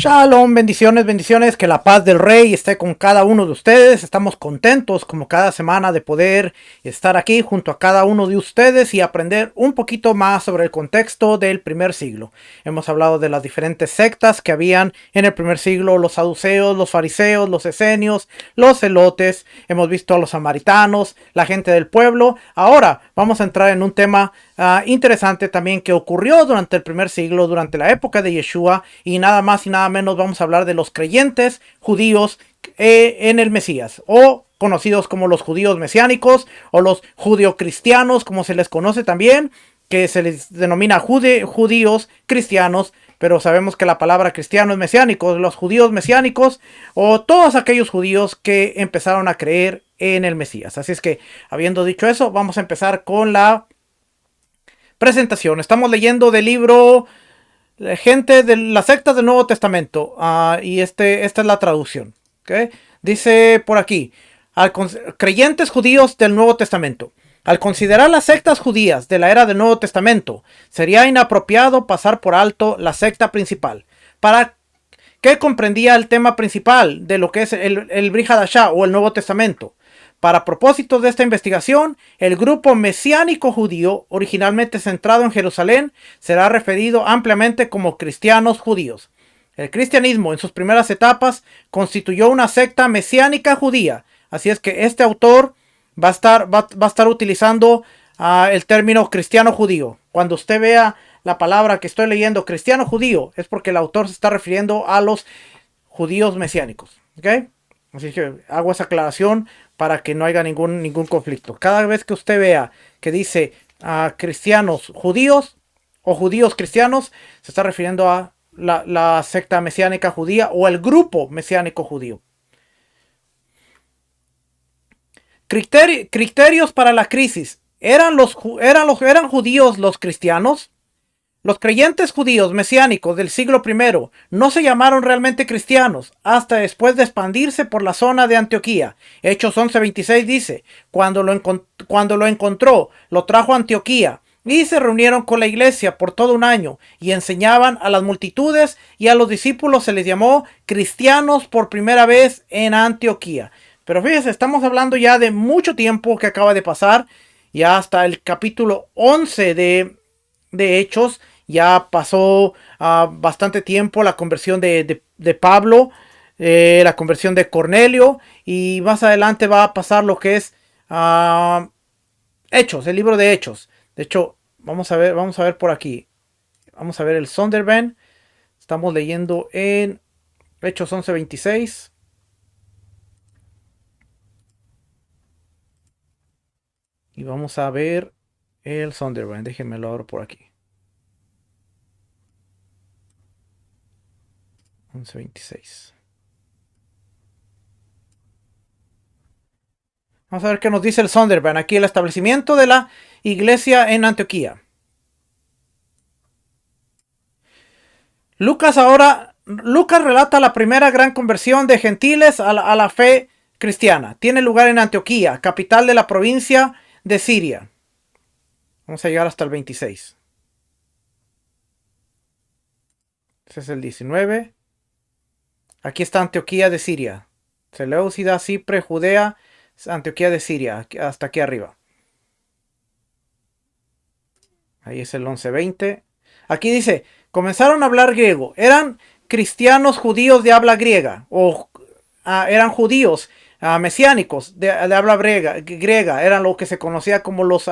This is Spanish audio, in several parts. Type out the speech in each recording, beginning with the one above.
Shalom, bendiciones, bendiciones, que la paz del Rey esté con cada uno de ustedes. Estamos contentos como cada semana de poder estar aquí junto a cada uno de ustedes y aprender un poquito más sobre el contexto del primer siglo. Hemos hablado de las diferentes sectas que habían en el primer siglo, los saduceos, los fariseos, los esenios, los celotes. Hemos visto a los samaritanos, la gente del pueblo. Ahora vamos a entrar en un tema interesante también que ocurrió durante el primer siglo, durante la época de Yeshua, y nada más y nada menos vamos a hablar de los creyentes judíos en el Mesías, o conocidos como los judíos mesiánicos o los judio-cristianos, como se les conoce también, que se les denomina judíos cristianos, pero sabemos que la palabra cristiano es mesiánico. Los judíos mesiánicos o todos aquellos judíos que empezaron a creer en el Mesías. Así es que, habiendo dicho eso, vamos a empezar con la presentación. Estamos leyendo del libro Gente de las sectas del Nuevo Testamento, y esta es la traducción. ¿Okay? Dice por aquí: creyentes judíos del Nuevo Testamento. Al considerar las sectas judías de la era del Nuevo Testamento, sería inapropiado pasar por alto la secta principal, para que comprendía el tema principal de lo que es el Brit Hadashah o el Nuevo Testamento. Para propósitos de esta investigación, el grupo mesiánico judío, originalmente centrado en Jerusalén, será referido ampliamente como cristianos judíos. El cristianismo en sus primeras etapas constituyó una secta mesiánica judía, así es que este autor va a estar utilizando el término cristiano judío. Cuando usted vea la palabra que estoy leyendo, cristiano judío, es porque el autor se está refiriendo a los judíos mesiánicos. ¿Okay? Así que hago esa aclaración para que no haya ningún conflicto. Cada vez que usted vea que dice cristianos judíos o judíos cristianos, se está refiriendo a la secta mesiánica judía o el grupo mesiánico judío. Criterios para la crisis. ¿Eran judíos los cristianos? Los creyentes judíos mesiánicos del siglo I no se llamaron realmente cristianos hasta después de expandirse por la zona de Antioquía. Hechos 11:26 dice: cuando lo encontró, lo trajo a Antioquía y se reunieron con la iglesia por todo un año y enseñaban a las multitudes, y a los discípulos se les llamó cristianos por primera vez en Antioquía. Pero fíjense, estamos hablando ya de mucho tiempo que acaba de pasar, ya hasta el capítulo 11 de Hechos. Ya pasó bastante tiempo la conversión de Pablo, la conversión de Cornelio, y más adelante va a pasar lo que es Hechos, el libro de Hechos. De hecho, vamos a ver por aquí. Vamos a ver el Sonderban. Estamos leyendo en Hechos 11:26. Y vamos a ver el Sonderban. Déjenme lo abro por aquí. 11:26. Vamos a ver qué nos dice el Sonderban. Aquí el establecimiento de la iglesia en Antioquía. Lucas relata la primera gran conversión de gentiles a la fe cristiana. Tiene lugar en Antioquía, capital de la provincia de Siria. Vamos a llegar hasta el 26. Ese es el 19. Aquí está Antioquía de Siria. Seleucida, Cipre, Judea, Antioquía de Siria, hasta aquí arriba. Ahí es el 11:20. Aquí dice: comenzaron a hablar griego. Eran cristianos judíos de habla griega, o eran judíos mesiánicos de habla griega. Eran lo que se conocía como los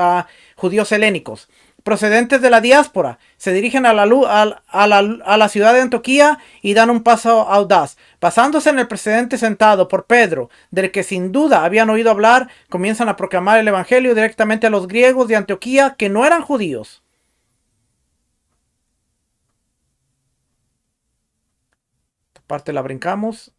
judíos helénicos, procedentes de la diáspora. Se dirigen a la ciudad de Antioquía y dan un paso audaz. Basándose en el precedente sentado por Pedro, del que sin duda habían oído hablar, comienzan a proclamar el evangelio directamente a los griegos de Antioquía que no eran judíos. Esta parte la brincamos.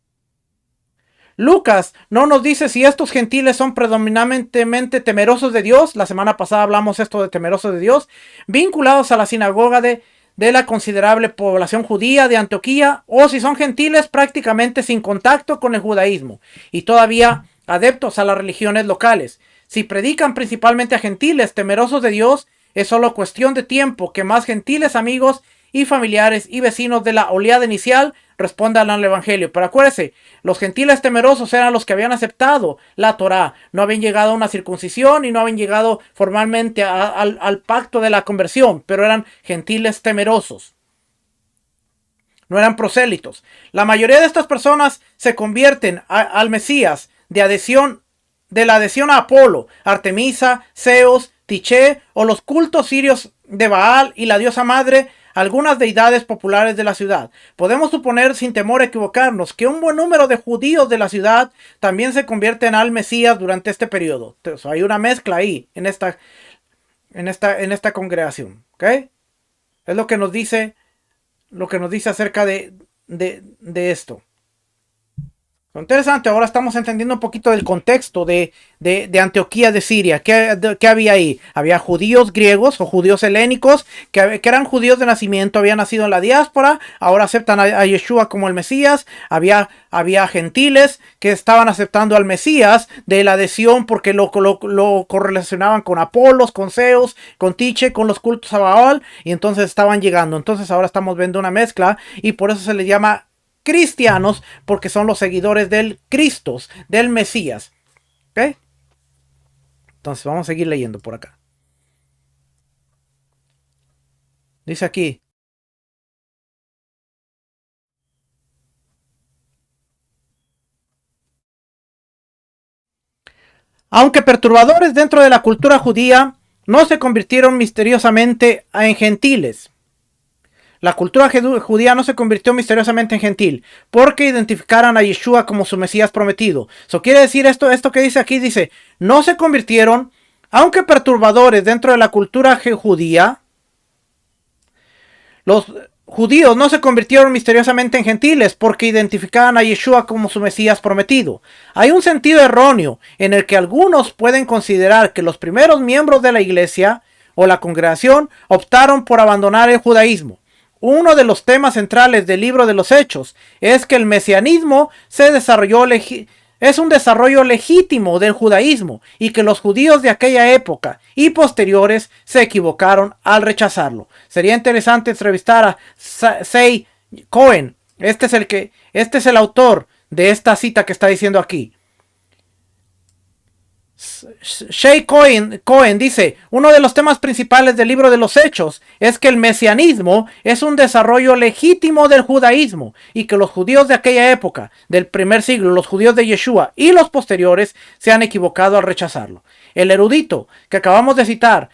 Lucas no nos dice si estos gentiles son predominantemente temerosos de Dios. La semana pasada hablamos esto de temerosos de Dios, vinculados a la sinagoga de la considerable población judía de Antioquía, o si son gentiles prácticamente sin contacto con el judaísmo y todavía adeptos a las religiones locales. Si predican principalmente a gentiles temerosos de Dios, es solo cuestión de tiempo que más gentiles amigos y familiares y vecinos de la oleada inicial respondan al evangelio. Pero acuérdense, los gentiles temerosos eran los que habían aceptado la Torá, no habían llegado a una circuncisión y no habían llegado formalmente al pacto de la conversión, pero eran gentiles temerosos. No eran prosélitos. La mayoría de estas personas se convierten al Mesías de la adhesión a Apolo, Artemisa, Zeus, Tiché o los cultos sirios de Baal y la diosa madre, algunas deidades populares de la ciudad. Podemos suponer sin temor a equivocarnos que un buen número de judíos de la ciudad también se convierten al Mesías durante este periodo. Entonces, hay una mezcla ahí en esta congregación. ¿Ok? Es lo que nos dice acerca de esto. Interesante, ahora estamos entendiendo un poquito del contexto de Antioquía de Siria. ¿Qué había ahí? Había judíos griegos o judíos helénicos que eran judíos de nacimiento, habían nacido en la diáspora, ahora aceptan a Yeshua como el Mesías. Había gentiles que estaban aceptando al Mesías de la adhesión porque lo correlacionaban con Apolos, con Zeus, con Tiche, con los cultos a Baal, y entonces estaban llegando. Entonces ahora estamos viendo una mezcla y por eso se les llama cristianos, porque son los seguidores del Cristo, del Mesías. ¿Ok? Entonces vamos a seguir leyendo por acá. Dice aquí: aunque perturbadores dentro de la cultura judía, no se convirtieron misteriosamente en gentiles. La cultura judía no se convirtió misteriosamente en gentil porque identificaran a Yeshua como su Mesías prometido. Eso quiere decir esto que dice aquí, dice, no se convirtieron, aunque perturbadores dentro de la cultura judía, los judíos no se convirtieron misteriosamente en gentiles porque identificaban a Yeshua como su Mesías prometido. Hay un sentido erróneo en el que algunos pueden considerar que los primeros miembros de la iglesia o la congregación optaron por abandonar el judaísmo. Uno de los temas centrales del libro de los Hechos es que el mesianismo es un desarrollo legítimo del judaísmo y que los judíos de aquella época y posteriores se equivocaron al rechazarlo. Sería interesante entrevistar a Say Cohen. Este es el autor de esta cita que está diciendo aquí. Shay Cohen dice, uno de los temas principales del libro de los Hechos es que el mesianismo es un desarrollo legítimo del judaísmo y que los judíos de aquella época, del primer siglo, los judíos de Yeshua y los posteriores, se han equivocado al rechazarlo. El erudito que acabamos de citar,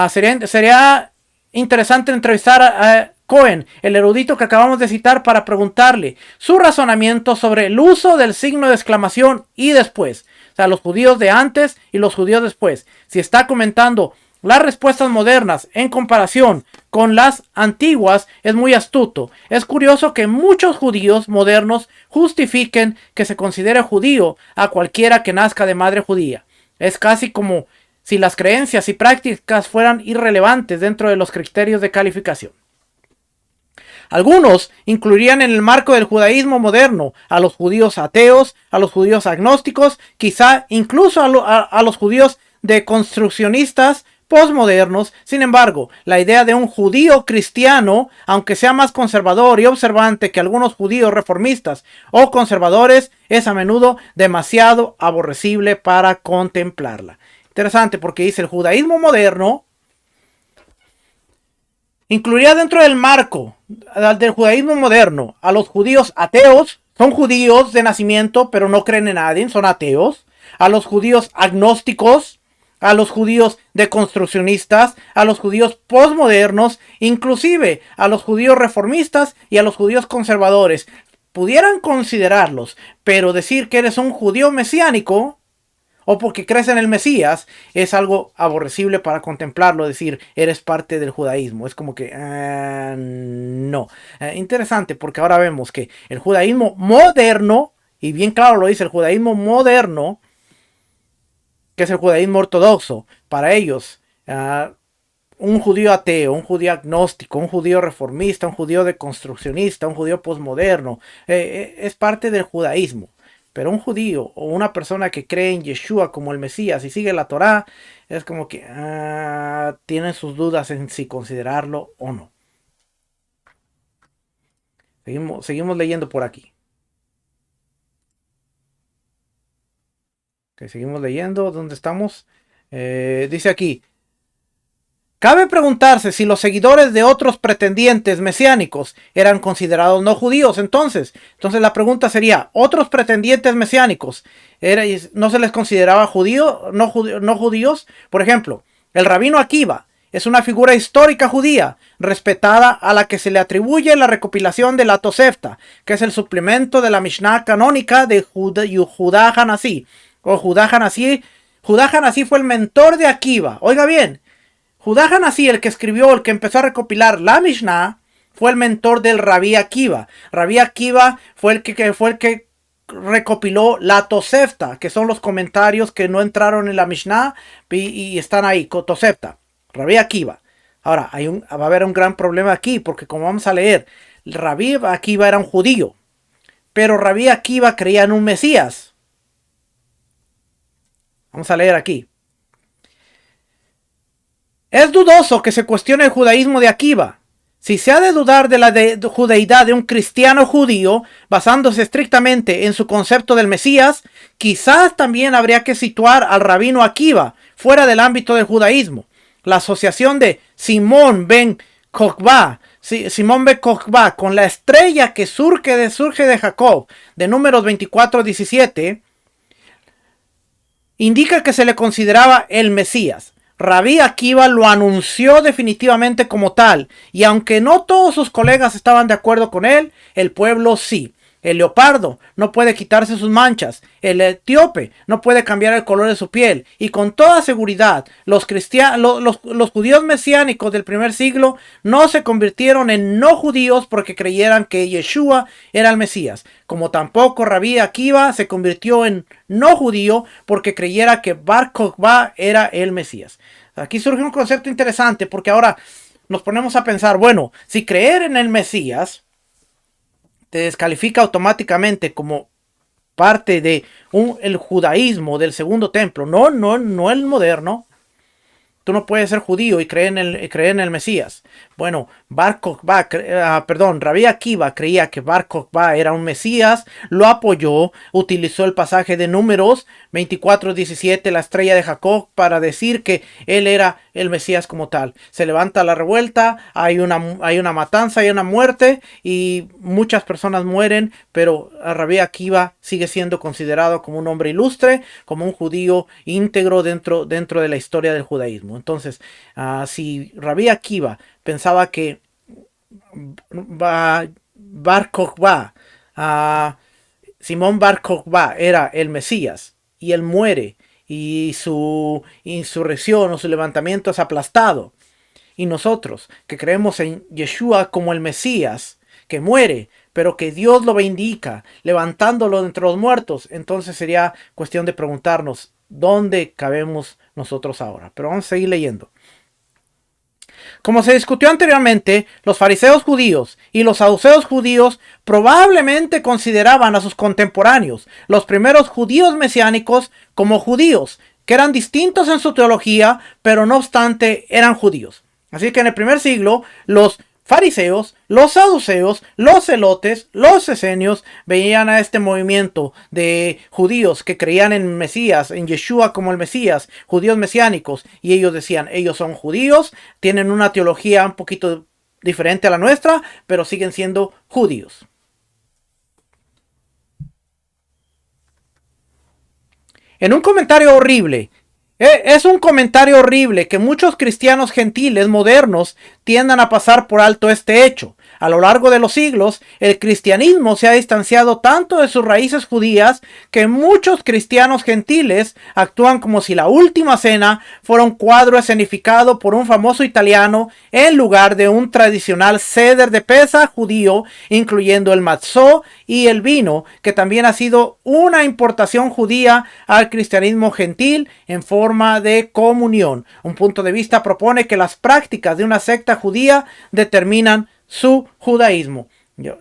sería interesante entrevistar a Cohen, el erudito que acabamos de citar, para preguntarle su razonamiento sobre el uso del signo de exclamación y después. O sea, los judíos de antes y los judíos después. Si está comentando las respuestas modernas en comparación con las antiguas, es muy astuto. Es curioso que muchos judíos modernos justifiquen que se considere judío a cualquiera que nazca de madre judía. Es casi como si las creencias y prácticas fueran irrelevantes dentro de los criterios de calificación. Algunos incluirían en el marco del judaísmo moderno a los judíos ateos, a los judíos agnósticos, quizá incluso a los judíos deconstruccionistas postmodernos. Sin embargo, la idea de un judío cristiano, aunque sea más conservador y observante que algunos judíos reformistas o conservadores, es a menudo demasiado aborrecible para contemplarla. Interesante, porque dice el judaísmo moderno incluiría dentro del marco del judaísmo moderno a los judíos ateos, son judíos de nacimiento pero no creen en nadie, son ateos, a los judíos agnósticos, a los judíos deconstruccionistas, a los judíos postmodernos, inclusive a los judíos reformistas y a los judíos conservadores. Pudieran considerarlos, pero decir que eres un judío mesiánico o porque crees en el Mesías es algo aborrecible para contemplarlo, decir, eres parte del judaísmo. Es como que, no. Interesante, porque ahora vemos que el judaísmo moderno, y bien claro lo dice, el judaísmo moderno, que es el judaísmo ortodoxo, para ellos, un judío ateo, un judío agnóstico, un judío reformista, un judío deconstruccionista, un judío posmoderno, es parte del judaísmo. Pero un judío o una persona que cree en Yeshua como el Mesías y sigue la Torá, es como que tienen sus dudas en si considerarlo o no. Seguimos leyendo por aquí. Okay, seguimos leyendo. ¿Dónde estamos? Dice aquí. Cabe preguntarse si los seguidores de otros pretendientes mesiánicos eran considerados no judíos. Entonces la pregunta sería, ¿otros pretendientes mesiánicos no se les consideraba no judíos? Por ejemplo, el rabino Akiva es una figura histórica judía, respetada, a la que se le atribuye la recopilación de la Tosefta, que es el suplemento de la Mishnah canónica de Judá Hanasí. Judá Hanasí fue el mentor de Akiva. Oiga bien. Judá Hanasí, el que empezó a recopilar la Mishnah, fue el mentor del Rabí Akiva. Rabí Akiva fue el que recopiló la Tosefta, que son los comentarios que no entraron en la Mishnah y están ahí, Tosefta. Rabí Akiva. Ahora, va a haber un gran problema aquí, porque como vamos a leer, Rabí Akiva era un judío, pero Rabí Akiva creía en un Mesías. Vamos a leer aquí. Es dudoso que se cuestione el judaísmo de Akiva. Si se ha de dudar de la judeidad de un cristiano judío, basándose estrictamente en su concepto del Mesías, quizás también habría que situar al rabino Akiva fuera del ámbito del judaísmo. La asociación de Simón ben Kokhba con la estrella que surge de Jacob, de Números 24:17, indica que se le consideraba el Mesías. Rabí Akiva lo anunció definitivamente como tal, y aunque no todos sus colegas estaban de acuerdo con él, el pueblo sí. El leopardo no puede quitarse sus manchas, el etíope no puede cambiar el color de su piel, y con toda seguridad los judíos mesiánicos del primer siglo no se convirtieron en no judíos porque creyeran que Yeshua era el Mesías, como tampoco Rabí Akiva se convirtió en no judío porque creyera que Bar Kokhba era el Mesías. Aquí surge un concepto interesante, porque ahora nos ponemos a pensar, bueno, si creer en el Mesías te descalifica automáticamente como parte de el judaísmo del segundo templo, no el moderno. Tú no puedes ser judío y creer en el Mesías. Bueno, Rabí Akiva creía que Bar Kokhba era un Mesías, lo apoyó, utilizó el pasaje de Números 24:17, la estrella de Jacob, para decir que él era el Mesías como tal. Se levanta la revuelta, hay una matanza, hay una muerte y muchas personas mueren, pero Rabí Akiva sigue siendo considerado como un hombre ilustre, como un judío íntegro dentro de la historia del judaísmo. Entonces, si Rabí Akiva pensaba que Bar Kokhba, Simón Bar Kokhba era el Mesías y él muere y su insurrección o su levantamiento es aplastado, y nosotros que creemos en Yeshua como el Mesías que muere pero que Dios lo vindica levantándolo de entre los muertos, entonces sería cuestión de preguntarnos ¿dónde cabemos nosotros ahora? Pero vamos a seguir leyendo. Como se discutió anteriormente, los fariseos judíos y los saduceos judíos probablemente consideraban a sus contemporáneos, los primeros judíos mesiánicos, como judíos, que eran distintos en su teología, pero no obstante eran judíos. Así que en el primer siglo, los fariseos, los saduceos, los celotes, los esenios veían a este movimiento de judíos que creían en Mesías, en Yeshua como el Mesías, judíos mesiánicos, y ellos decían, ellos son judíos, tienen una teología un poquito diferente a la nuestra, pero siguen siendo judíos. En un comentario horrible, es un comentario horrible que muchos cristianos gentiles modernos tiendan a pasar por alto este hecho. A lo largo de los siglos, el cristianismo se ha distanciado tanto de sus raíces judías que muchos cristianos gentiles actúan como si la última cena fuera un cuadro escenificado por un famoso italiano en lugar de un tradicional seder de Pesaj judío, incluyendo el matzó y el vino, que también ha sido una importación judía al cristianismo gentil en forma de comunión. Un punto de vista propone que las prácticas de una secta judía determinan su judaísmo.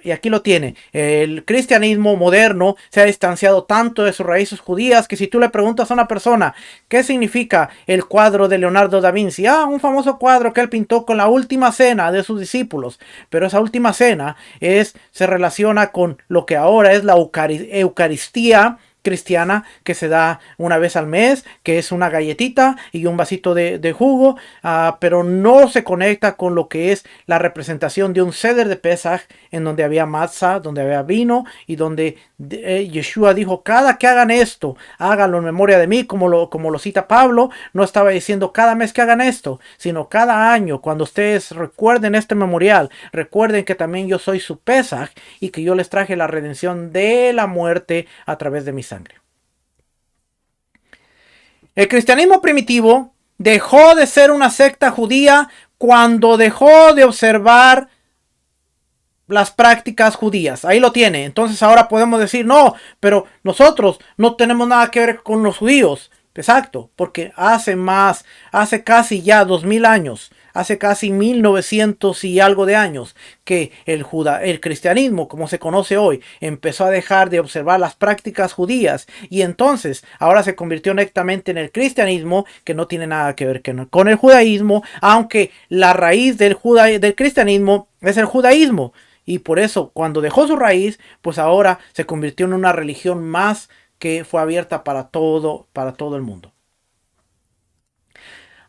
Y aquí lo tiene. El cristianismo moderno se ha distanciado tanto de sus raíces judías que si tú le preguntas a una persona qué significa el cuadro de Leonardo da Vinci, un famoso cuadro que él pintó con la última cena de sus discípulos, pero esa última cena se relaciona con lo que ahora es la Eucaristía cristiana, que se da una vez al mes, que es una galletita y un vasito de jugo, pero no se conecta con lo que es la representación de un Seder de Pesaj, en donde había matzah, donde había vino, y donde Yeshua dijo: cada que hagan esto, háganlo en memoria de mí, como lo cita Pablo. No estaba diciendo cada mes que hagan esto, sino cada año, cuando ustedes recuerden este memorial, recuerden que también yo soy su Pesaj, y que yo les traje la redención de la muerte a través de mi sangre. El cristianismo primitivo dejó de ser una secta judía cuando dejó de observar las prácticas judías. Ahí lo tiene. Entonces ahora podemos decir: no, pero nosotros no tenemos nada que ver con los judíos. Exacto, porque hace casi ya 2000 años, hace casi 1900 y algo de años, que el cristianismo, como se conoce hoy, empezó a dejar de observar las prácticas judías, y entonces ahora se convirtió netamente en el cristianismo, que no tiene nada que ver con el judaísmo, aunque la raíz del cristianismo es el judaísmo. Y por eso, cuando dejó su raíz, pues ahora se convirtió en una religión más que fue abierta para todo el mundo.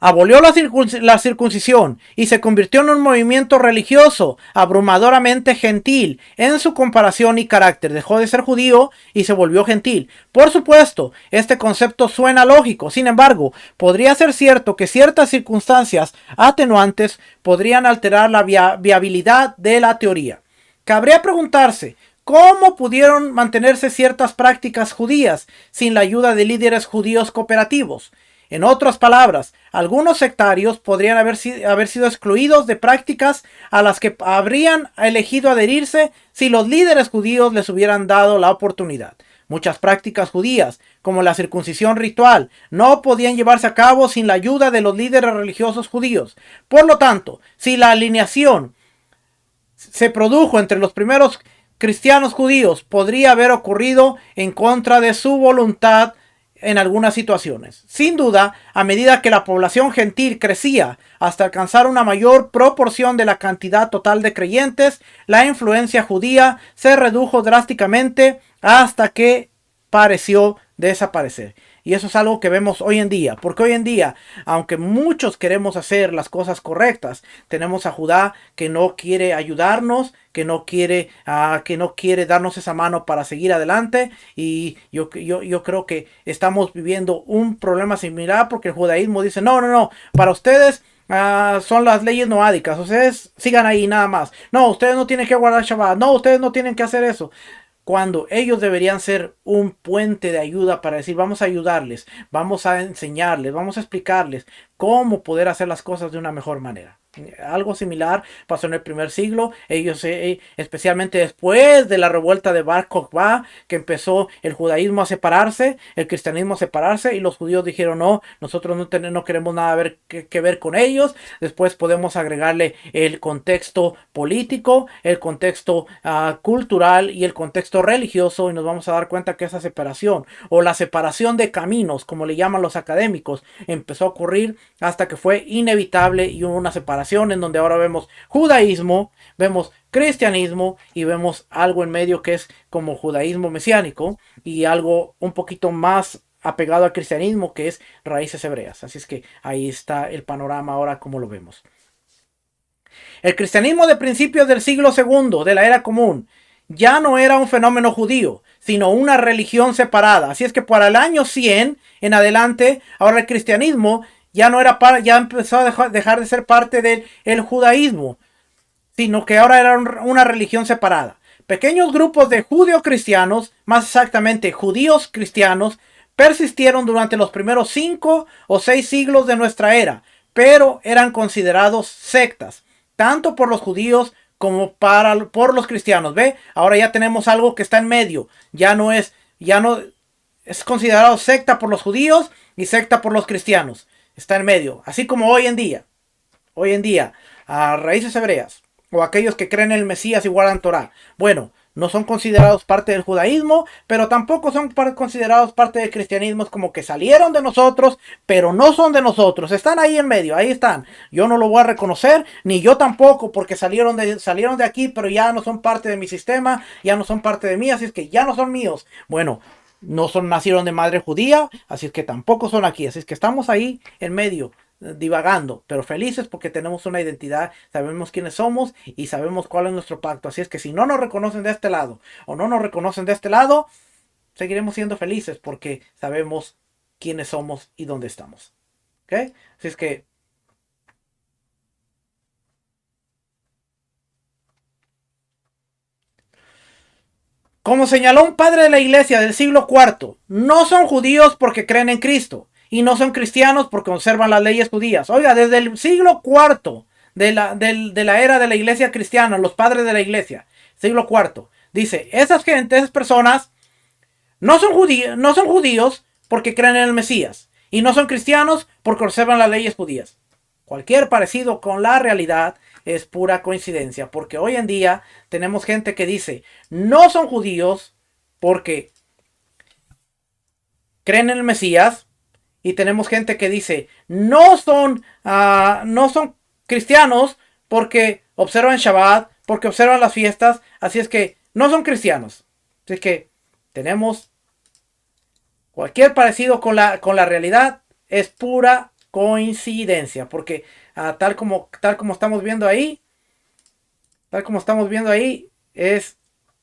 Abolió la circuncisión y se convirtió en un movimiento religioso abrumadoramente gentil en su comparación y carácter. Dejó de ser judío y se volvió gentil. Por supuesto, este concepto suena lógico. Sin embargo, podría ser cierto que ciertas circunstancias atenuantes podrían alterar la viabilidad de la teoría. Cabría preguntarse: ¿cómo pudieron mantenerse ciertas prácticas judías sin la ayuda de líderes judíos cooperativos? En otras palabras, algunos sectarios podrían haber sido excluidos de prácticas a las que habrían elegido adherirse si los líderes judíos les hubieran dado la oportunidad. Muchas prácticas judías, como la circuncisión ritual, no podían llevarse a cabo sin la ayuda de los líderes religiosos judíos. Por lo tanto, si la alineación se produjo entre los primeros cristianos judíos, podría haber ocurrido en contra de su voluntad en algunas situaciones. Sin duda, a medida que la población gentil crecía hasta alcanzar una mayor proporción de la cantidad total de creyentes, la influencia judía se redujo drásticamente hasta que pareció desaparecer. Y eso es algo que vemos hoy en día, porque hoy en día, aunque muchos queremos hacer las cosas correctas, tenemos a Judá que no quiere ayudarnos, que no quiere darnos esa mano para seguir adelante. Y yo creo que estamos viviendo un problema similar, porque el judaísmo dice: no, para ustedes son las leyes noádicas, ustedes sigan ahí nada más. No, ustedes no tienen que guardar Shabbat, no, ustedes no tienen que hacer eso. Cuando ellos deberían ser un puente de ayuda para decir: vamos a ayudarles, vamos a enseñarles, vamos a explicarles cómo poder hacer las cosas de una mejor manera. Algo similar pasó en el primer siglo. Ellos, especialmente después de la revuelta de Bar Kokhba, que empezó el judaísmo a separarse, el cristianismo a separarse, y los judíos dijeron: no, nosotros no queremos nada que ver con ellos. Después podemos agregarle el contexto político, el contexto cultural y el contexto religioso, y nos vamos a dar cuenta que esa separación, o la separación de caminos, como le llaman los académicos, empezó a ocurrir hasta que fue inevitable y hubo una separación en donde ahora vemos judaísmo, vemos cristianismo y vemos algo en medio que es como judaísmo mesiánico, y algo un poquito más apegado al cristianismo que es raíces hebreas. Así es que ahí está el panorama ahora como lo vemos. El cristianismo de principios del siglo II de la era común ya no era un fenómeno judío, sino una religión separada. Así es que para el año 100 en adelante, ahora el cristianismo ya empezó a dejar de ser parte del judaísmo, sino que ahora era una religión separada. Pequeños grupos de judio-cristianos, más exactamente judíos cristianos, persistieron durante los primeros 5 o 6 siglos de nuestra era, pero eran considerados sectas, tanto por los judíos como por los cristianos. ¿Ve? Ahora ya tenemos algo que está en medio. Ya no es considerado secta por los judíos y secta por los cristianos. Está en medio. Así como hoy en día, a raíces hebreas, o aquellos que creen en el Mesías y guardan Torah. Bueno, no son considerados parte del judaísmo, pero tampoco son considerados parte del cristianismo. Es como que salieron de nosotros, pero no son de nosotros. Están ahí en medio, ahí están. Yo no lo voy a reconocer, ni yo tampoco, porque salieron de aquí, pero ya no son parte de mi sistema, ya no son parte de mí, así es que ya no son míos. Bueno, nacieron de madre judía, así es que tampoco son aquí. Así es que estamos ahí en medio, divagando, pero felices porque tenemos una identidad, sabemos quiénes somos y sabemos cuál es nuestro pacto. Así es que si no nos reconocen de este lado o no nos reconocen de este lado, seguiremos siendo felices porque sabemos quiénes somos y dónde estamos. ¿Ok? Así es que como señaló un padre de la iglesia del siglo IV, no son judíos porque creen en Cristo y no son cristianos porque observan las leyes judías. Oiga, desde el siglo IV de la era de la iglesia cristiana, los padres de la iglesia, siglo IV, dice, esas gentes, esas personas, no son judíos porque creen en el Mesías y no son cristianos porque observan las leyes judías. Cualquier parecido con la realidad es pura coincidencia, porque hoy en día tenemos gente que dice no son judíos porque creen en el Mesías y tenemos gente que dice no son cristianos porque observan Shabbat, porque observan las fiestas, así es que no son cristianos. Así que tenemos cualquier parecido con la realidad es pura coincidencia, porque tal como estamos viendo ahí, es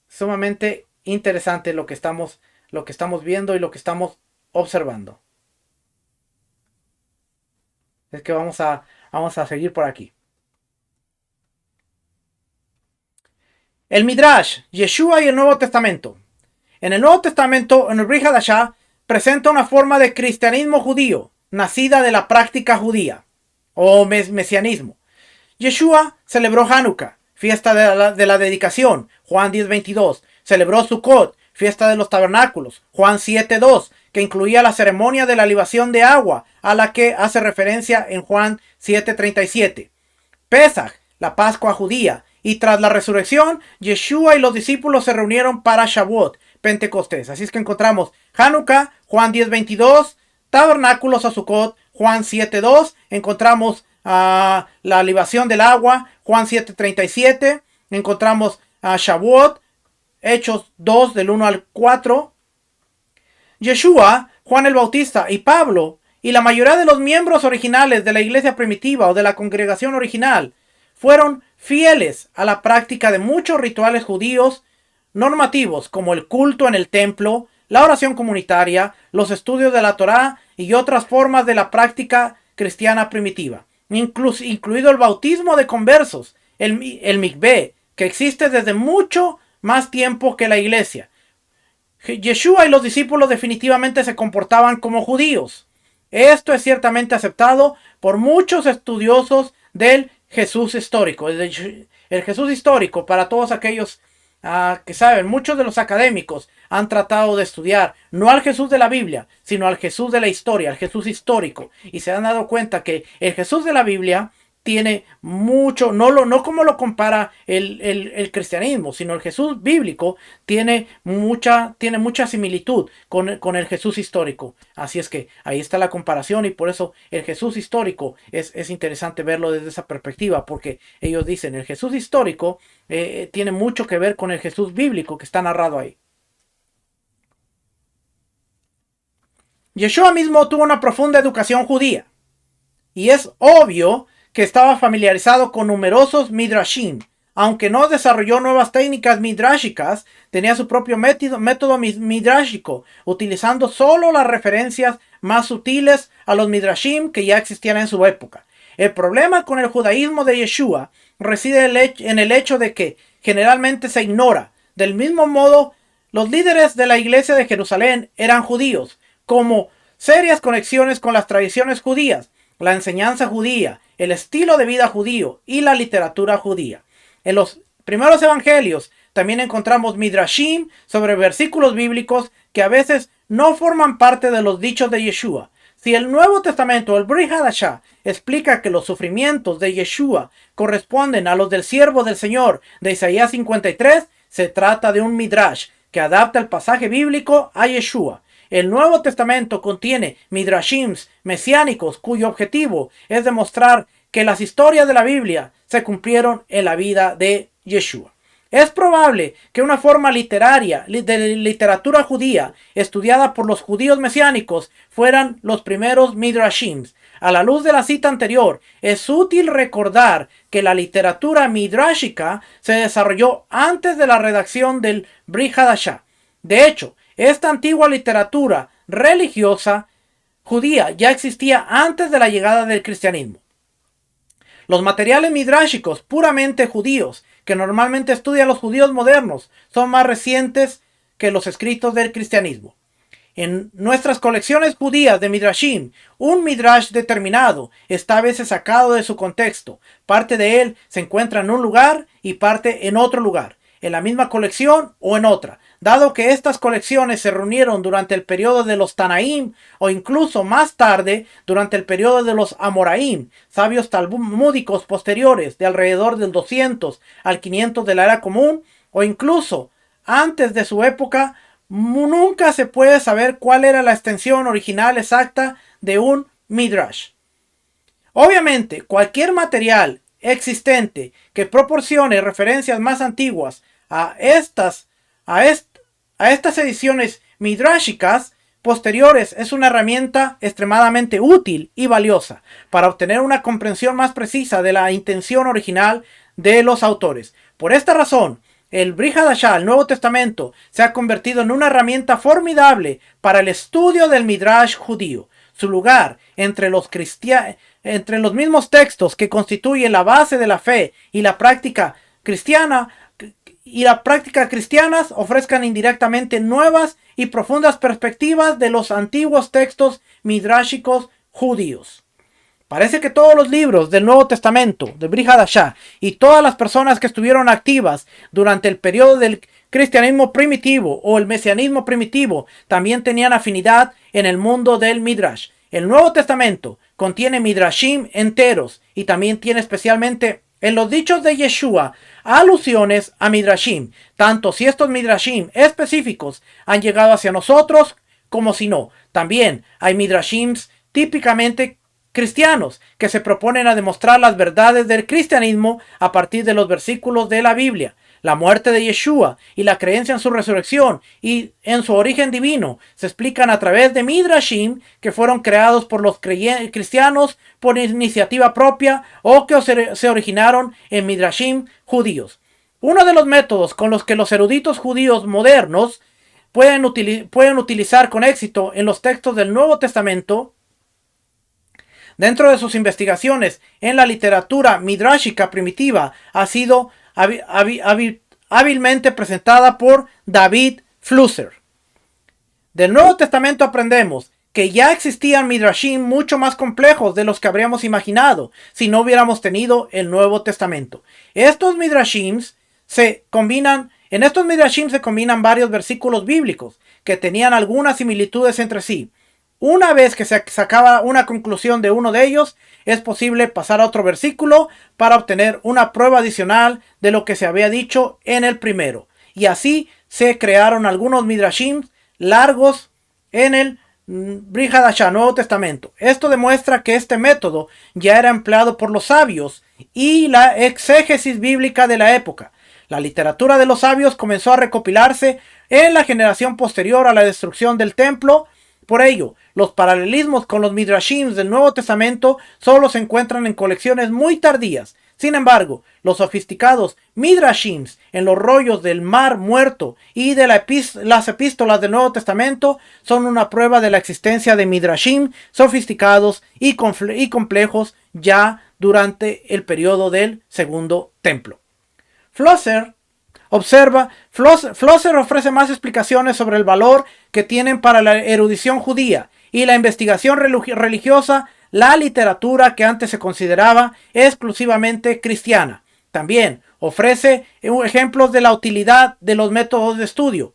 sumamente interesante lo que estamos viendo y lo que estamos observando. Es que vamos a seguir por aquí. El Midrash, Yeshua y el Nuevo Testamento. En el Nuevo Testamento, en el Brit Hadashah, presenta una forma de cristianismo judío, nacida de la práctica judía, o mesianismo. Yeshua celebró Hanukkah, fiesta de la dedicación, Juan 10:22. Celebró Sukkot, fiesta de los tabernáculos, Juan 7:2, que incluía la ceremonia de la libación de agua, a la que hace referencia en Juan 7:37. Pesach, la Pascua judía, y tras la resurrección, Yeshua y los discípulos se reunieron para Shavuot, Pentecostés. Así es que encontramos Hanukkah, Juan 10:22, tabernáculos a Sukkot, Juan 7:2, encontramos la libación del agua, Juan 7:37, encontramos Shavuot, Hechos 2 del 1 al 4. Yeshua, Juan el Bautista y Pablo y la mayoría de los miembros originales de la iglesia primitiva o de la congregación original fueron fieles a la práctica de muchos rituales judíos normativos como el culto en el templo, la oración comunitaria, los estudios de la Torá y otras formas de la práctica cristiana primitiva, incluido el bautismo de conversos, el mikveh, que existe desde mucho más tiempo que la iglesia. Yeshua y los discípulos definitivamente se comportaban como judíos. Esto es ciertamente aceptado por muchos estudiosos del Jesús histórico. El Jesús histórico, para todos aquellos que saben, muchos de los académicos han tratado de estudiar no al Jesús de la Biblia, sino al Jesús de la historia, al Jesús histórico. Y se han dado cuenta que el Jesús de la Biblia tiene mucho, no como lo compara el cristianismo, sino el Jesús bíblico tiene mucha similitud con el Jesús histórico. Así es que ahí está la comparación y por eso el Jesús histórico es interesante verlo desde esa perspectiva, porque ellos dicen el Jesús histórico tiene mucho que ver con el Jesús bíblico que está narrado ahí. Yeshua mismo tuvo una profunda educación judía y es obvio que estaba familiarizado con numerosos midrashim. Aunque no desarrolló nuevas técnicas midrashicas, tenía su propio método midrashico, utilizando solo las referencias más sutiles a los midrashim que ya existían en su época. El problema con el judaísmo de Yeshua reside en el hecho de que generalmente se ignora. Del mismo modo, los líderes de la iglesia de Jerusalén eran judíos, como serias conexiones con las tradiciones judías, la enseñanza judía, el estilo de vida judío y la literatura judía. En los primeros evangelios también encontramos midrashim sobre versículos bíblicos que a veces no forman parte de los dichos de Yeshua, Si el Nuevo Testamento, el Brit Hadashah, explica que los sufrimientos de Yeshua corresponden a los del siervo del Señor de Isaías 53, se trata de un midrash que adapta el pasaje bíblico a Yeshua. El Nuevo Testamento contiene midrashims mesiánicos cuyo objetivo es demostrar que las historias de la Biblia se cumplieron en la vida de Yeshua. Es probable que una forma literaria de literatura judía estudiada por los judíos mesiánicos fueran los primeros midrashims. A la luz de la cita anterior, es útil recordar que la literatura midrashica se desarrolló antes de la redacción del Brit Hadashah. De hecho, esta antigua literatura religiosa judía ya existía antes de la llegada del cristianismo. Los materiales midrashicos puramente judíos, que normalmente estudian los judíos modernos, son más recientes que los escritos del cristianismo. En nuestras colecciones judías de midrashim, un midrash determinado está a veces sacado de su contexto. Parte de él se encuentra en un lugar y parte en otro lugar, en la misma colección o en otra. Dado que estas colecciones se reunieron durante el periodo de los Tanaim o incluso más tarde durante el periodo de los Amoraim, sabios talmúdicos posteriores de alrededor del 200 al 500 de la era común, o incluso antes de su época, nunca se puede saber cuál era la extensión original exacta de un midrash. Obviamente, cualquier material existente que proporcione referencias más antiguas a estas ediciones midrashicas posteriores es una herramienta extremadamente útil y valiosa para obtener una comprensión más precisa de la intención original de los autores. Por esta razón, el Brit Hadashah, el Nuevo Testamento, se ha convertido en una herramienta formidable para el estudio del midrash judío. Su lugar entre los mismos textos que constituyen la base de la fe y la práctica cristianas ofrezcan indirectamente nuevas y profundas perspectivas de los antiguos textos midrashicos judíos. Parece que todos los libros del Nuevo Testamento, de Brit Hadashah, y todas las personas que estuvieron activas durante el periodo del cristianismo primitivo o el mesianismo primitivo también tenían afinidad en el mundo del midrash. El Nuevo Testamento contiene midrashim enteros y también tiene especialmente en los dichos de Yeshua alusiones a midrashim, tanto si estos midrashim específicos han llegado hacia nosotros como si no. También hay midrashims típicamente cristianos que se proponen a demostrar las verdades del cristianismo a partir de los versículos de la Biblia. La muerte de Yeshua y la creencia en su resurrección y en su origen divino se explican a través de midrashim que fueron creados por los cristianos por iniciativa propia o que se originaron en midrashim judíos. Uno de los métodos con los que los eruditos judíos modernos pueden utilizar con éxito en los textos del Nuevo Testamento dentro de sus investigaciones en la literatura midrashica primitiva ha sido hábilmente presentada por David Flusser. Del Nuevo Testamento aprendemos que ya existían midrashim mucho más complejos de los que habríamos imaginado si no hubiéramos tenido el Nuevo Testamento. En estos midrashim se combinan varios versículos bíblicos que tenían algunas similitudes entre sí. Una vez que se sacaba una conclusión de uno de ellos, es posible pasar a otro versículo para obtener una prueba adicional de lo que se había dicho en el primero. Y así se crearon algunos midrashim largos en el Brit Hadashah, Nuevo Testamento. Esto demuestra que este método ya era empleado por los sabios y la exégesis bíblica de la época. La literatura de los sabios comenzó a recopilarse en la generación posterior a la destrucción del templo. Por ello, los paralelismos con los midrashim del Nuevo Testamento solo se encuentran en colecciones muy tardías. Sin embargo, los sofisticados midrashim en los rollos del Mar Muerto y de las epístolas del Nuevo Testamento son una prueba de la existencia de midrashim sofisticados y complejos ya durante el periodo del Segundo Templo. Flusser ofrece más explicaciones sobre el valor que tienen para la erudición judía y la investigación religiosa la literatura que antes se consideraba exclusivamente cristiana. También ofrece ejemplos de la utilidad de los métodos de estudio.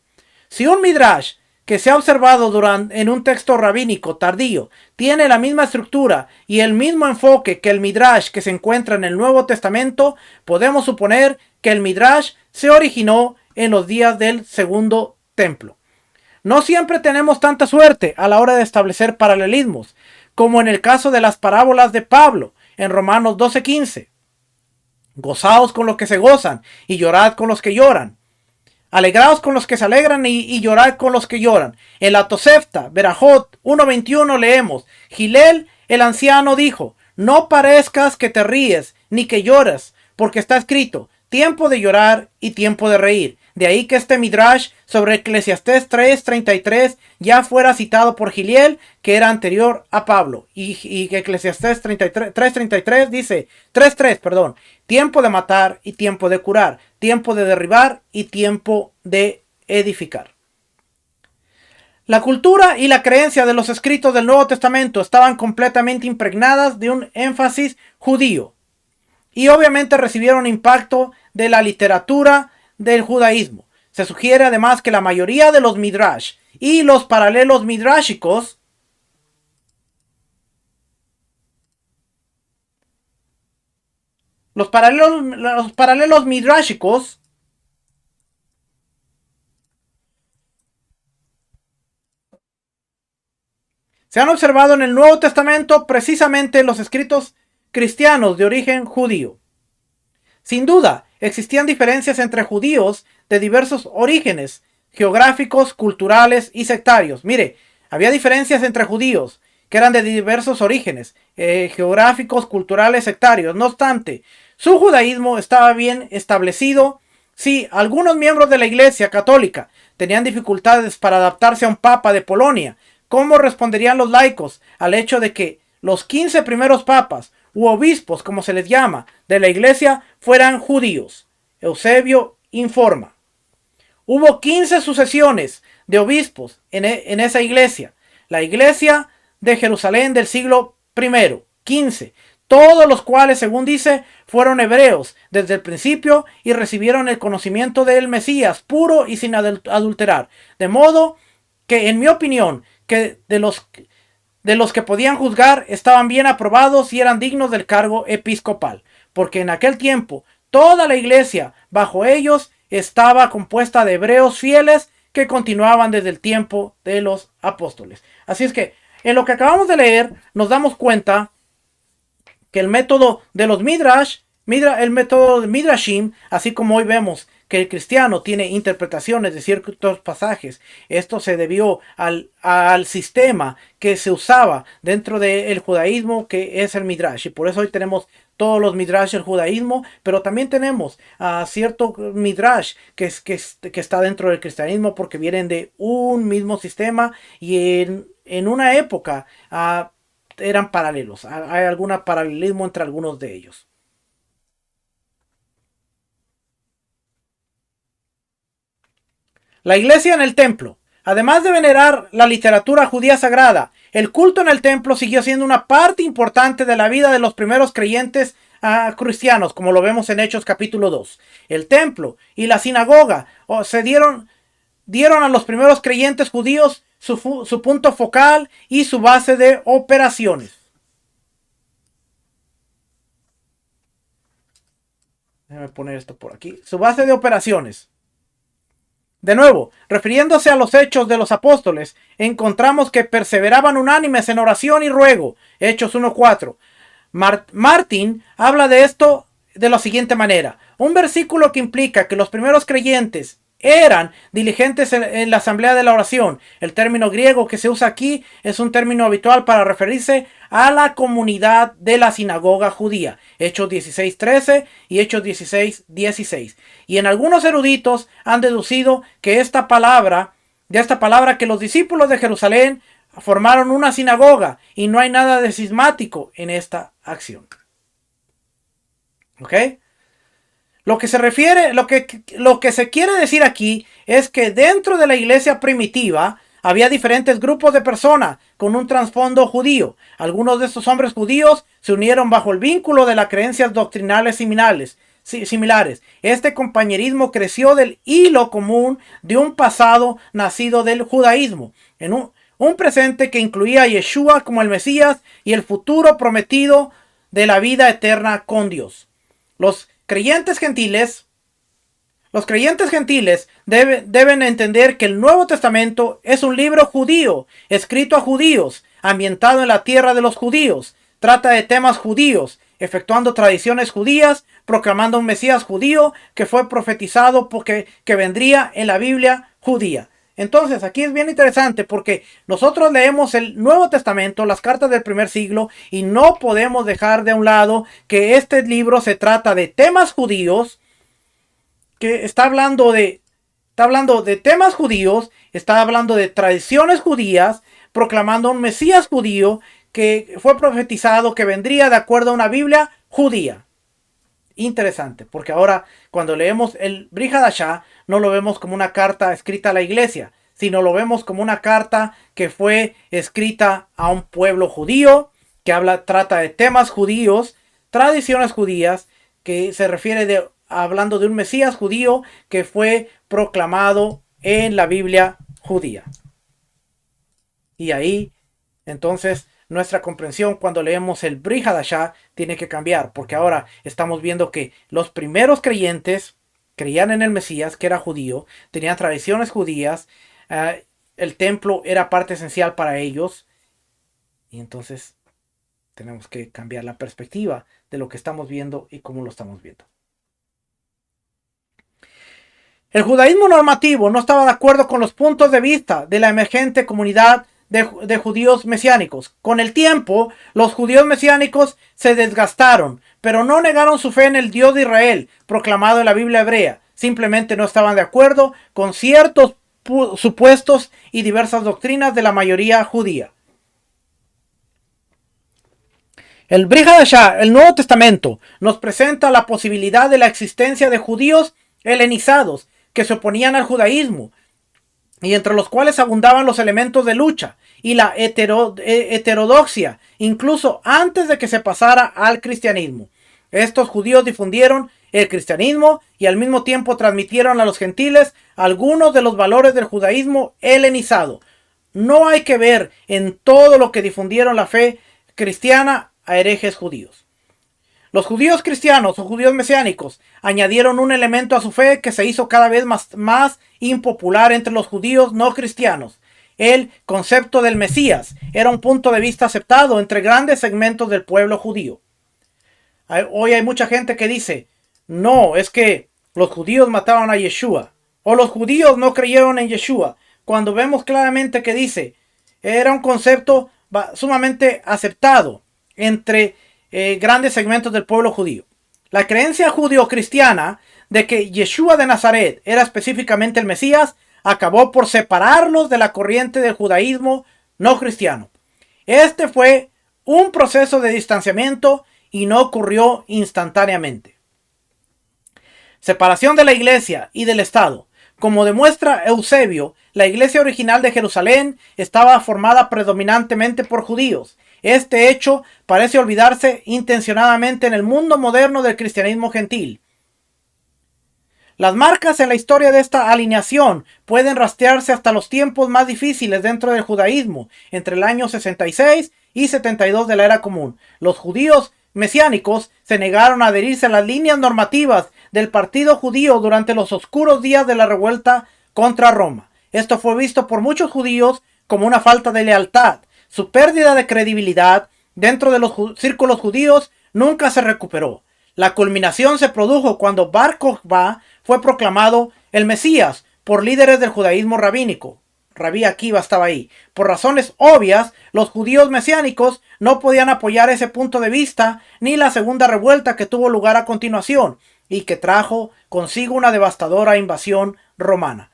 Si un midrash que se ha observado en un texto rabínico tardío tiene la misma estructura y el mismo enfoque que el Midrash que se encuentra en el Nuevo Testamento, podemos suponer que el Midrash se originó en los días del Segundo Templo. No siempre tenemos tanta suerte a la hora de establecer paralelismos, como en el caso de las parábolas de Pablo en Romanos 12:15. Gozaos con los que se gozan y llorad con los que lloran. Alegraos con los que se alegran y llorad con los que lloran. En la Tosefta, Berajot 1:21 leemos: Gilel, el anciano, dijo: no parezcas que te ríes ni que lloras, porque está escrito: tiempo de llorar y tiempo de reír. De ahí que este Midrash sobre Eclesiastés 3:33 ya fuera citado por Giliel, que era anterior a Pablo. Y que Eclesiastés 3:33 dice, 3:3, perdón, tiempo de matar y tiempo de curar, tiempo de derribar y tiempo de edificar. La cultura y la creencia de los escritos del Nuevo Testamento estaban completamente impregnadas de un énfasis judío. Y obviamente recibieron impacto de la literatura del judaísmo. Se sugiere además que la mayoría de los midrash y los paralelos midrashicos los paralelos midrashicos se han observado en el Nuevo Testamento, precisamente en los escritos cristianos de origen judío. Sin duda, existían diferencias entre judíos de diversos orígenes geográficos, culturales y sectarios. Mire, había diferencias entre judíos que eran de diversos orígenes geográficos, culturales, sectarios. No obstante, su judaísmo estaba bien establecido. Sí, algunos miembros de la Iglesia Católica tenían dificultades para adaptarse a un papa de Polonia. ¿Cómo responderían los laicos al hecho de que los 15 primeros papas u obispos, como se les llama, de la iglesia fueran judíos? Eusebio informa: hubo 15 sucesiones de obispos en esa iglesia, la iglesia de Jerusalén del siglo I, 15, todos los cuales, según dice, fueron hebreos desde el principio y recibieron el conocimiento del Mesías puro y sin adulterar. De modo que, en mi opinión, que de los que podían juzgar estaban bien aprobados y eran dignos del cargo episcopal, porque en aquel tiempo toda la iglesia bajo ellos estaba compuesta de hebreos fieles que continuaban desde el tiempo de los apóstoles. Así es que en lo que acabamos de leer nos damos cuenta que el método de los el método de Midrashim, así como hoy vemos que el cristiano tiene interpretaciones de ciertos pasajes, esto se debió al sistema que se usaba dentro del judaísmo, que es el Midrash. Y por eso hoy tenemos todos los Midrash del judaísmo, pero también tenemos cierto Midrash que está dentro del cristianismo, porque vienen de un mismo sistema y en una época eran paralelos. Hay algún paralelismo entre algunos de ellos. La iglesia en el templo. Además de venerar la literatura judía sagrada, el culto en el templo siguió siendo una parte importante de la vida de los primeros creyentes cristianos, como lo vemos en Hechos capítulo 2. El templo y la sinagoga dieron a los primeros creyentes judíos su punto focal y su base de operaciones. Déjame poner esto por aquí. Su base de operaciones. De nuevo, refiriéndose a los hechos de los apóstoles, encontramos que perseveraban unánimes en oración y ruego. Hechos 1:4. Martín habla de esto de la siguiente manera: un versículo que implica que los primeros creyentes eran diligentes en la asamblea de la oración. El término griego que se usa aquí es un término habitual para referirse a la comunidad de la sinagoga judía. Hechos 16:13 y Hechos 16:16. Y en algunos eruditos han deducido que de esta palabra que los discípulos de Jerusalén formaron una sinagoga, y no hay nada de cismático en esta acción. ¿Ok? Lo que se quiere decir aquí es que dentro de la iglesia primitiva había diferentes grupos de personas con un trasfondo judío. Algunos de estos hombres judíos se unieron bajo el vínculo de las creencias doctrinales similares. similares. Este compañerismo creció del hilo común de un pasado nacido del judaísmo, en un presente que incluía a Yeshua como el Mesías y el futuro prometido de la vida eterna con Dios. Los creyentes gentiles deben entender que el Nuevo Testamento es un libro judío, escrito a judíos, ambientado en la tierra de los judíos. Trata de temas judíos, efectuando tradiciones judías, proclamando un Mesías judío que fue profetizado porque que vendría en la Biblia judía. Entonces, aquí es bien interesante porque nosotros leemos el Nuevo Testamento, las cartas del primer siglo, y no podemos dejar de un lado que este libro se trata de temas judíos, que está hablando de temas judíos, está hablando de tradiciones judías, proclamando un Mesías judío que fue profetizado que vendría de acuerdo a una Biblia judía. Interesante, porque ahora cuando leemos el Brit Hadashah no lo vemos como una carta escrita a la iglesia, sino lo vemos como una carta que fue escrita a un pueblo judío, que trata de temas judíos, tradiciones judías, que se refiere hablando de un Mesías judío que fue proclamado en la Biblia judía. Y ahí, entonces, nuestra comprensión cuando leemos el Brit Hadashah tiene que cambiar, porque ahora estamos viendo que los primeros creyentes creían en el Mesías, que era judío, tenían tradiciones judías, el templo era parte esencial para ellos, y entonces tenemos que cambiar la perspectiva de lo que estamos viendo y cómo lo estamos viendo. El judaísmo normativo no estaba de acuerdo con los puntos de vista de la emergente comunidad de judíos mesiánicos. Con el tiempo, los judíos mesiánicos se desgastaron, pero no negaron su fe en el Dios de Israel, proclamado en la Biblia hebrea. Simplemente no estaban de acuerdo con ciertos supuestos y diversas doctrinas de la mayoría judía. El Brit Hadashah, el Nuevo Testamento, nos presenta la posibilidad de la existencia de judíos helenizados que se oponían al judaísmo, y entre los cuales abundaban los elementos de lucha y la heterodoxia, incluso antes de que se pasara al cristianismo. Estos judíos difundieron el cristianismo y al mismo tiempo transmitieron a los gentiles algunos de los valores del judaísmo helenizado. No hay que ver en todo lo que difundieron la fe cristiana a herejes judíos. Los judíos cristianos o judíos mesiánicos añadieron un elemento a su fe que se hizo cada vez más impopular entre los judíos no cristianos. El concepto del Mesías era un punto de vista aceptado entre grandes segmentos del pueblo judío. Hoy hay mucha gente que dice, no, es que los judíos mataron a Yeshua, o los judíos no creyeron en Yeshua, cuando vemos claramente que dice, era un concepto sumamente aceptado entre grandes segmentos del pueblo judío. La creencia judío-cristiana de que Yeshua de Nazaret era específicamente el Mesías acabó por separarlos de la corriente del judaísmo no cristiano. Este fue un proceso de distanciamiento y no ocurrió instantáneamente. Separación de la iglesia y del Estado. Como demuestra Eusebio, la iglesia original de Jerusalén estaba formada predominantemente por judíos. Este hecho parece olvidarse intencionadamente en el mundo moderno del cristianismo gentil. Las marcas en la historia de esta alineación pueden rastrearse hasta los tiempos más difíciles dentro del judaísmo, entre el año 66 y 72 de la era común. Los judíos mesiánicos se negaron a adherirse a las líneas normativas del partido judío durante los oscuros días de la revuelta contra Roma. Esto fue visto por muchos judíos como una falta de lealtad. Su pérdida de credibilidad dentro de los círculos judíos nunca se recuperó. La culminación se produjo cuando Bar Kokhba fue proclamado el Mesías por líderes del judaísmo rabínico. Rabí Akiva estaba ahí. Por razones obvias, los judíos mesiánicos no podían apoyar ese punto de vista ni la segunda revuelta que tuvo lugar a continuación y que trajo consigo una devastadora invasión romana.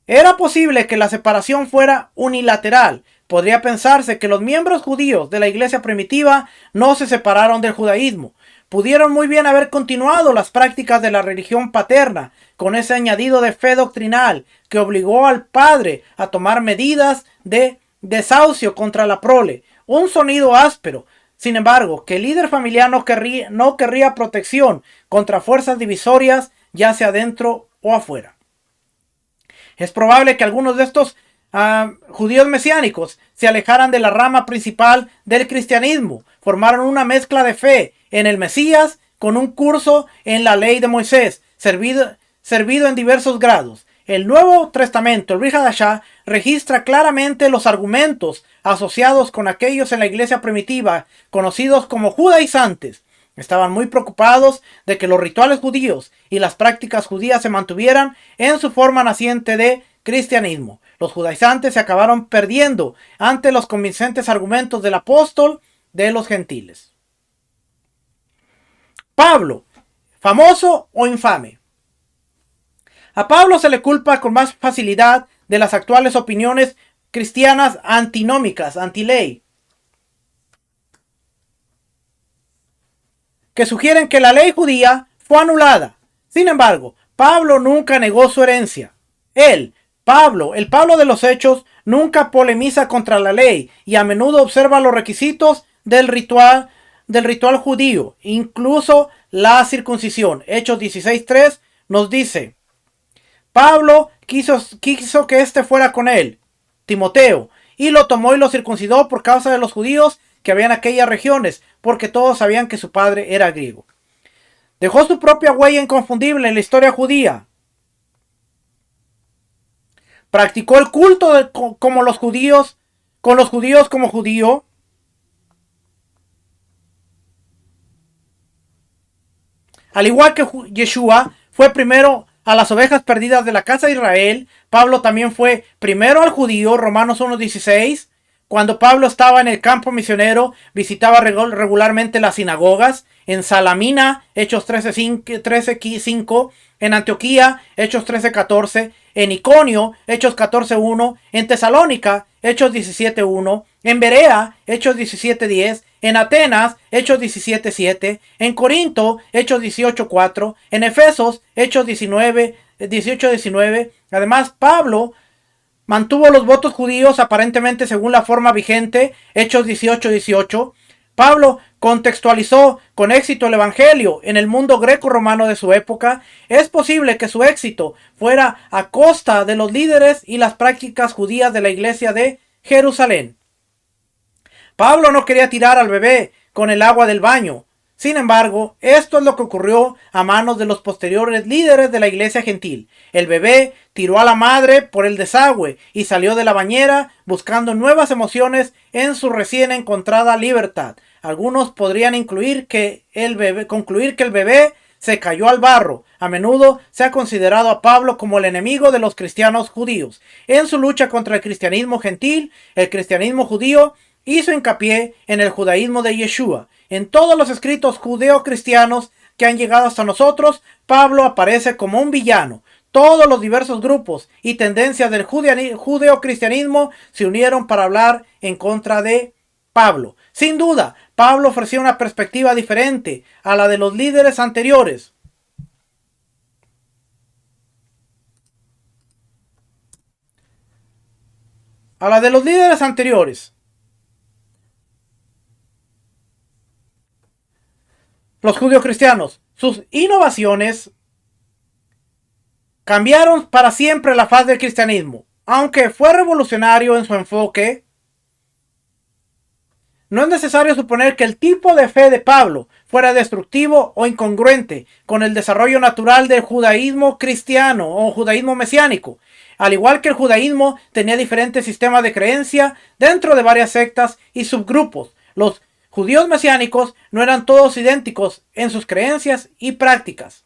Era posible que la separación fuera unilateral. Podría pensarse que los miembros judíos de la iglesia primitiva no se separaron del judaísmo. Pudieron muy bien haber continuado las prácticas de la religión paterna, con ese añadido de fe doctrinal que obligó al padre a tomar medidas de desahucio contra la prole. Un sonido áspero, sin embargo, que el líder familiar no querría protección contra fuerzas divisorias, ya sea dentro o afuera. Es probable que algunos de estos judíos mesiánicos se alejaran de la rama principal del cristianismo, formaron una mezcla de fe en el Mesías con un curso en la ley de Moisés, servido en diversos grados. El Nuevo Testamento, el Brit Hadashah, registra claramente los argumentos asociados con aquellos en la iglesia primitiva, conocidos como judaizantes. Estaban muy preocupados de que los rituales judíos y las prácticas judías se mantuvieran en su forma naciente de cristianismo. Los judaizantes se acabaron perdiendo ante los convincentes argumentos del apóstol de los gentiles. Pablo, famoso o infame. A Pablo se le culpa con más facilidad de las actuales opiniones cristianas antinómicas, antiley, que sugieren que la ley judía fue anulada. Sin embargo, Pablo nunca negó su herencia. Él, Pablo, el Pablo de los Hechos, nunca polemiza contra la ley y a menudo observa los requisitos del ritual judío, incluso la circuncisión. Hechos 16:3 nos dice: Pablo quiso que éste fuera con él, Timoteo, y lo tomó y lo circuncidó por causa de los judíos que había en aquellas regiones, porque todos sabían que su padre era griego. Dejó su propia huella inconfundible en la historia judía. Practicó el culto como los judíos, con los judíos como judío. Al igual que Yeshua fue primero a las ovejas perdidas de la casa de Israel, Pablo también fue primero al judío, Romanos 1:16. Cuando Pablo estaba en el campo misionero, visitaba regularmente las sinagogas. En Salamina, Hechos 13:5. En Antioquía, Hechos 13:14. En Iconio, Hechos 14:1. En Tesalónica, Hechos 17:1. En Berea, Hechos 17:10. En Atenas, Hechos 17:7. En Corinto, Hechos 18:4. En Efesos, Hechos 18:19. Además, Pablo mantuvo los votos judíos aparentemente según la forma vigente, Hechos 18:18. Pablo contextualizó con éxito el evangelio en el mundo greco-romano de su época. Es posible que su éxito fuera a costa de los líderes y las prácticas judías de la iglesia de Jerusalén. Pablo no quería tirar al bebé con el agua del baño. Sin embargo, esto es lo que ocurrió a manos de los posteriores líderes de la iglesia gentil. El bebé tiró a la madre por el desagüe y salió de la bañera buscando nuevas emociones en su recién encontrada libertad. Algunos podrían concluir que el bebé se cayó al barro. A menudo se ha considerado a Pablo como el enemigo de los cristianos judíos. En su lucha contra el cristianismo gentil, el cristianismo judío hizo hincapié en el judaísmo de Yeshua. En todos los escritos judeocristianos que han llegado hasta nosotros, Pablo aparece como un villano. Todos los diversos grupos y tendencias del judeocristianismo se unieron para hablar en contra de Pablo. Sin duda, Pablo ofrecía una perspectiva diferente a la de los líderes anteriores. Los judeocristianos, sus innovaciones cambiaron para siempre la faz del cristianismo. Aunque fue revolucionario en su enfoque, no es necesario suponer que el tipo de fe de Pablo fuera destructivo o incongruente con el desarrollo natural del judaísmo cristiano o judaísmo mesiánico. Al igual que el judaísmo tenía diferentes sistemas de creencia dentro de varias sectas y subgrupos, los judíos mesiánicos no eran todos idénticos en sus creencias y prácticas.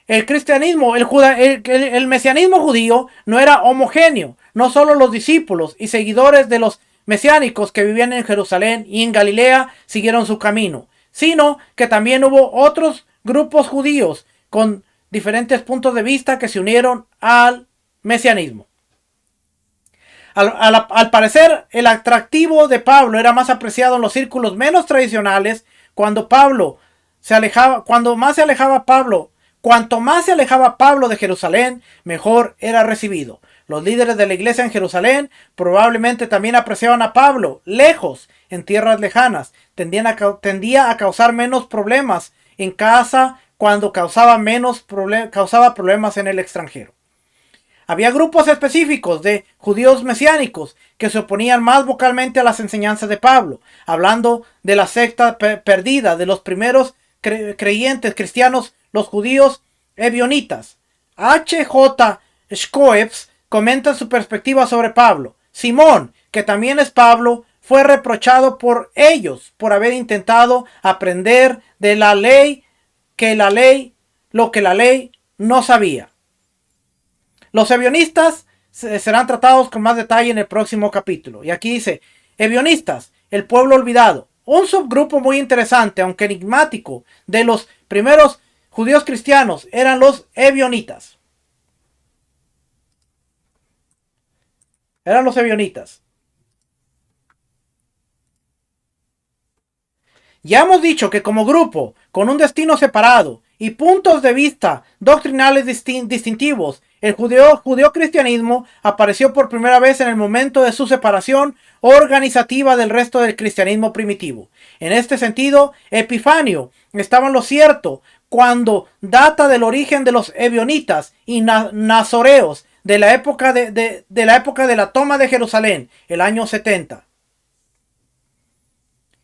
El cristianismo, el mesianismo judío no era homogéneo. No solo los discípulos y seguidores de los mesiánicos que vivían en Jerusalén y en Galilea siguieron su camino, sino que también hubo otros grupos judíos con diferentes puntos de vista que se unieron al mesianismo. Al parecer, el atractivo de Pablo era más apreciado en los círculos menos tradicionales. Cuanto más se alejaba Pablo de Jerusalén, mejor era recibido. Los líderes de la iglesia en Jerusalén probablemente también apreciaban a Pablo lejos, en tierras lejanas. Tendía a causar menos problemas en casa cuando causaba problemas en el extranjero. Había grupos específicos de judíos mesiánicos que se oponían más vocalmente a las enseñanzas de Pablo, hablando de la secta perdida de los primeros creyentes cristianos, los judíos ebionitas. H.J. Schweppes comenta su perspectiva sobre Pablo. Simón, que también es Pablo, fue reprochado por ellos por haber intentado aprender de la ley lo que la ley no sabía. Los ebionistas serán tratados con más detalle en el próximo capítulo. Y aquí dice, ebionistas, el pueblo olvidado. Un subgrupo muy interesante, aunque enigmático, de los primeros judíos cristianos eran los ebionitas. Eran los ebionitas. Ya hemos dicho que como grupo, con un destino separado y puntos de vista doctrinales distintivos, el judeocristianismo apareció por primera vez en el momento de su separación organizativa del resto del cristianismo primitivo. En este sentido, Epifanio estaba en lo cierto cuando data del origen de los ebionitas y nazoreos de la época de la toma de Jerusalén, el año 70.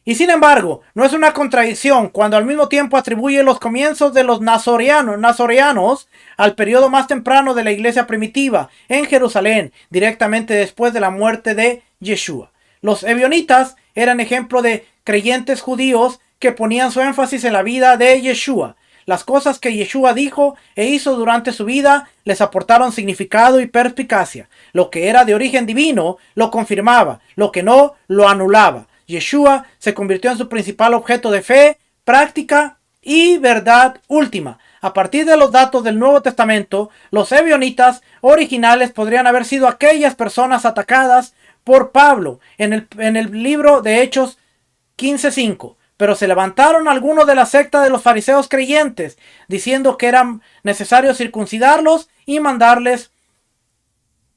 Y sin embargo, no es una contradicción cuando al mismo tiempo atribuye los comienzos de los nazoreanos al periodo más temprano de la iglesia primitiva en Jerusalén, directamente después de la muerte de Yeshua. Los ebionitas eran ejemplo de creyentes judíos que ponían su énfasis en la vida de Yeshua. Las cosas que Yeshua dijo e hizo durante su vida les aportaron significado y perspicacia. Lo que era de origen divino lo confirmaba, lo que no lo anulaba. Yeshua se convirtió en su principal objeto de fe, práctica y verdad última. A partir de los datos del Nuevo Testamento, los ebionitas originales podrían haber sido aquellas personas atacadas por Pablo en el libro de Hechos 15:5. Pero se levantaron algunos de la secta de los fariseos creyentes, diciendo que era necesario circuncidarlos y mandarles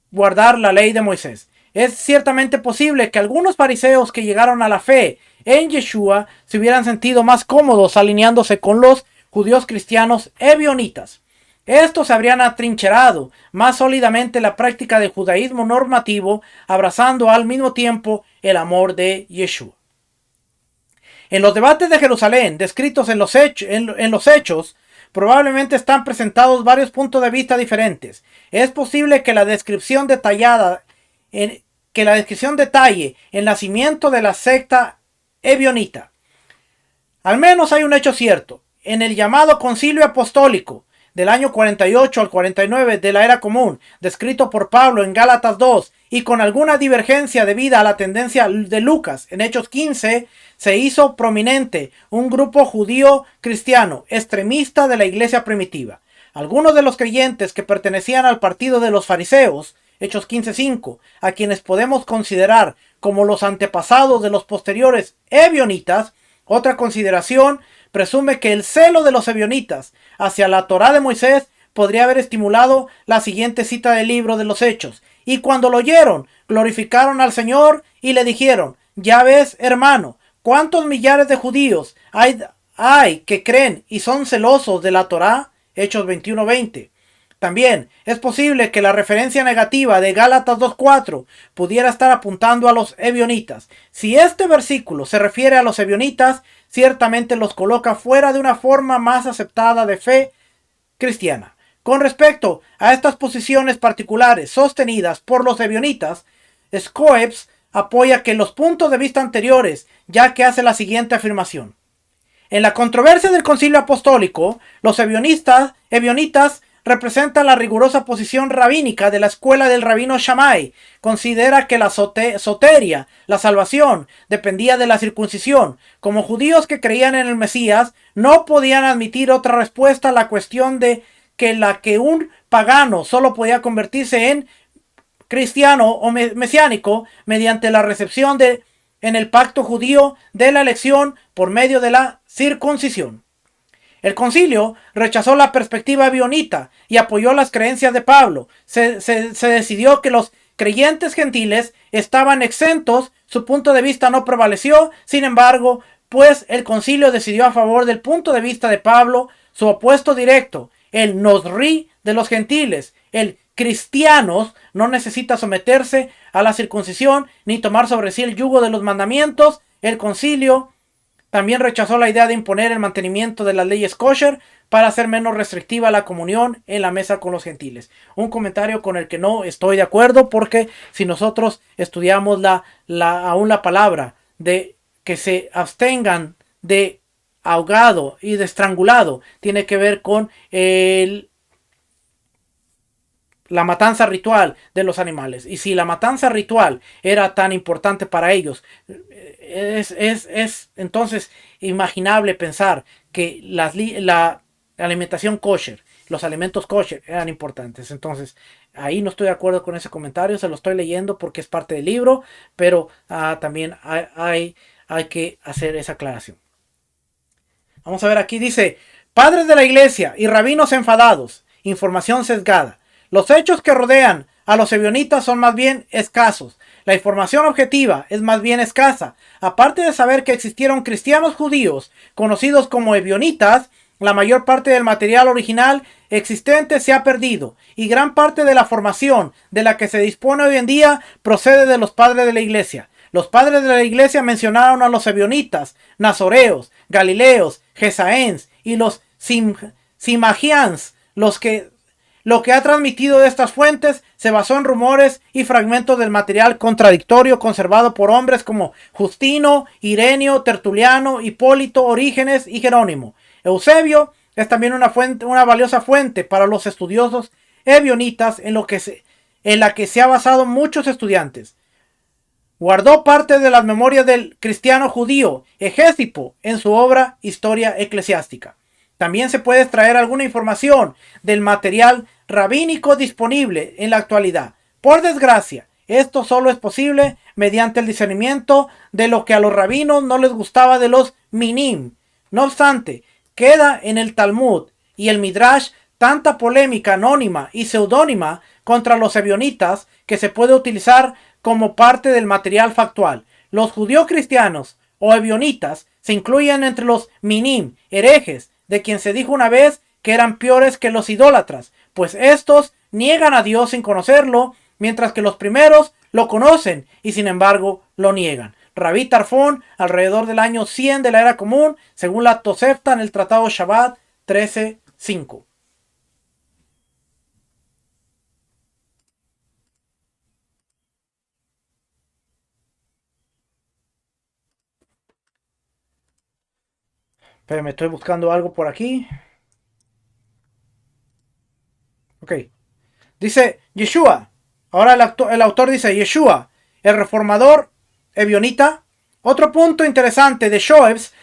guardar la ley de Moisés. Es ciertamente posible que algunos fariseos que llegaron a la fe en Yeshua se hubieran sentido más cómodos alineándose con los judíos cristianos ebionitas. Estos se habrían atrincherado más sólidamente la práctica del judaísmo normativo, abrazando al mismo tiempo el amor de Yeshua. En los debates de Jerusalén, descritos en los hechos, probablemente están presentados varios puntos de vista diferentes. Es posible que la descripción detalle el nacimiento de la secta ebionita. Al menos hay un hecho cierto. En el llamado Concilio Apostólico del año 48 al 49 de la Era Común, descrito por Pablo en Gálatas 2, y con alguna divergencia debida a la tendencia de Lucas en Hechos 15, se hizo prominente un grupo judío cristiano extremista de la iglesia primitiva. Algunos de los creyentes que pertenecían al partido de los fariseos, Hechos 15:5, a quienes podemos considerar como los antepasados de los posteriores ebionitas. Otra consideración presume que el celo de los ebionitas hacia la Torá de Moisés podría haber estimulado la siguiente cita del libro de los Hechos. Y cuando lo oyeron, glorificaron al Señor y le dijeron: ya ves, hermano, cuántos millares de judíos hay que creen y son celosos de la Torá. Hechos 21:20. También es posible que la referencia negativa de Gálatas 2:4 pudiera estar apuntando a los ebionitas. Si este versículo se refiere a los ebionitas, ciertamente los coloca fuera de una forma más aceptada de fe cristiana. Con respecto a estas posiciones particulares sostenidas por los ebionitas, Schweppes apoya que los puntos de vista anteriores, ya que hace la siguiente afirmación. En la controversia del Concilio Apostólico, los ebionitas representan la rigurosa posición rabínica de la escuela del rabino Shammai. Considera que la soteria, la salvación, dependía de la circuncisión. Como judíos que creían en el Mesías, no podían admitir otra respuesta a la cuestión de que un pagano solo podía convertirse en cristiano o mesiánico mediante la recepción en el pacto judío de la elección por medio de la circuncisión. El concilio rechazó la perspectiva ebionita y apoyó las creencias de Pablo. Se decidió que los creyentes gentiles estaban exentos, su punto de vista no prevaleció, sin embargo, pues el concilio decidió a favor del punto de vista de Pablo, su opuesto directo, el nosri de los gentiles, el cristianos, no necesita someterse a la circuncisión ni tomar sobre sí el yugo de los mandamientos. El concilio también rechazó la idea de imponer el mantenimiento de las leyes kosher para hacer menos restrictiva la comunión en la mesa con los gentiles. Un comentario con el que no estoy de acuerdo, porque si nosotros estudiamos aún la palabra de que se abstengan de ahogado y de estrangulado, tiene que ver con la matanza ritual de los animales. Y si la matanza ritual era tan importante para ellos, es entonces imaginable pensar que la alimentación kosher, los alimentos kosher eran importantes. Entonces, ahí no estoy de acuerdo con ese comentario, se lo estoy leyendo porque es parte del libro, pero también hay que hacer esa aclaración. Vamos a ver, aquí dice: padres de la iglesia y rabinos enfadados, información sesgada. Los hechos que rodean a los ebionitas son más bien escasos. La información objetiva es más bien escasa. Aparte de saber que existieron cristianos judíos conocidos como ebionitas, la mayor parte del material original existente se ha perdido, y gran parte de la formación de la que se dispone hoy en día procede de los padres de la iglesia. Los padres de la iglesia mencionaron a los ebionitas, nazoreos, galileos, gesaens y los simagians. Lo que ha transmitido de estas fuentes se basó en rumores y fragmentos del material contradictorio conservado por hombres como Justino, Ireneo, Tertuliano, Hipólito, Orígenes y Jerónimo. Eusebio es también una valiosa fuente para los estudiosos ebionitas en la que se ha basado muchos estudiantes. Guardó parte de las memorias del cristiano judío Egésipo en su obra Historia Eclesiástica. También se puede extraer alguna información del material rabínico disponible en la actualidad. Por desgracia, esto solo es posible mediante el discernimiento de lo que a los rabinos no les gustaba de los minim. No obstante, queda en el Talmud y el Midrash tanta polémica anónima y seudónima contra los ebionitas que se puede utilizar como parte del material factual. Los judíos cristianos o ebionitas se incluyen entre los minim, herejes, de quien se dijo una vez que eran peores que los idólatras, pues estos niegan a Dios sin conocerlo, mientras que los primeros lo conocen y sin embargo lo niegan. Rabí Tarfón, alrededor del año 100 de la era común, según la Tosefta en el Tratado Shabbat 13.5. Pero me estoy buscando algo por aquí. Ok. Dice Yeshua. Ahora el autor dice Yeshua, el reformador ebionita. Otro punto interesante de Shoebs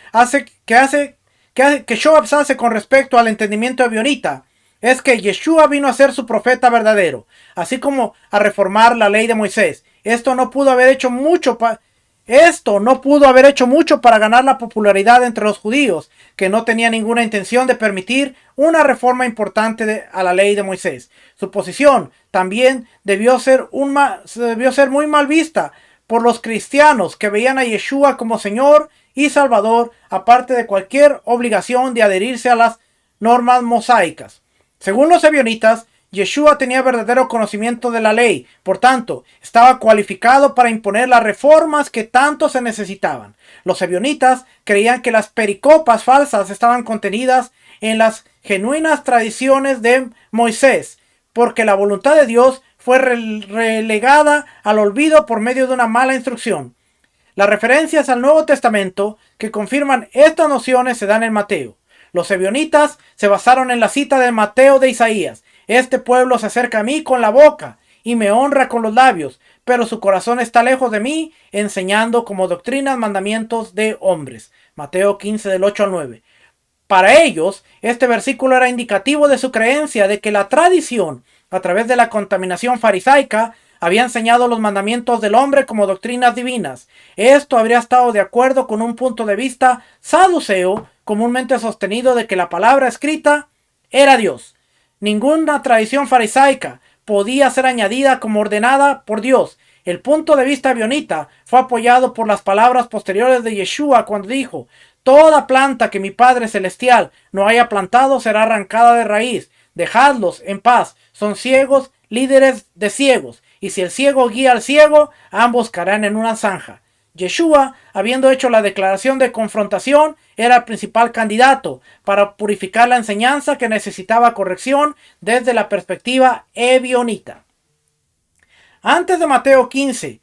que Shoebs hace con respecto al entendimiento ebionita es que Yeshua vino a ser su profeta verdadero, así como a reformar la ley de Moisés. Esto no pudo haber hecho mucho para ganar la popularidad entre los judíos, que no tenían ninguna intención de permitir una reforma importante a la ley de Moisés. Su posición también debió ser muy mal vista por los cristianos, que veían a Yeshua como Señor y Salvador, aparte de cualquier obligación de adherirse a las normas mosaicas. Según los ebionitas, Yeshua tenía verdadero conocimiento de la ley, por tanto, estaba cualificado para imponer las reformas que tanto se necesitaban. Los ebionitas creían que las pericopas falsas estaban contenidas en las genuinas tradiciones de Moisés, porque la voluntad de Dios fue relegada al olvido por medio de una mala instrucción. Las referencias al Nuevo Testamento que confirman estas nociones se dan en Mateo. Los ebionitas se basaron en la cita de Mateo de Isaías. Este pueblo se acerca a mí con la boca y me honra con los labios, pero su corazón está lejos de mí, enseñando como doctrinas mandamientos de hombres. Mateo 15 del 8 al 9. Para ellos, este versículo era indicativo de su creencia de que la tradición, a través de la contaminación farisaica, había enseñado los mandamientos del hombre como doctrinas divinas. Esto habría estado de acuerdo con un punto de vista saduceo, comúnmente sostenido de que la palabra escrita era Dios. Ninguna tradición farisaica podía ser añadida como ordenada por Dios. El punto de vista ebionita fue apoyado por las palabras posteriores de Yeshua cuando dijo: toda planta que mi Padre Celestial no haya plantado será arrancada de raíz. Dejadlos en paz. Son ciegos, líderes de ciegos. Y si el ciego guía al ciego, ambos caerán en una zanja. Yeshua, habiendo hecho la declaración de confrontación, era el principal candidato para purificar la enseñanza que necesitaba corrección desde la perspectiva ebionita. Aparte de Mateo 15,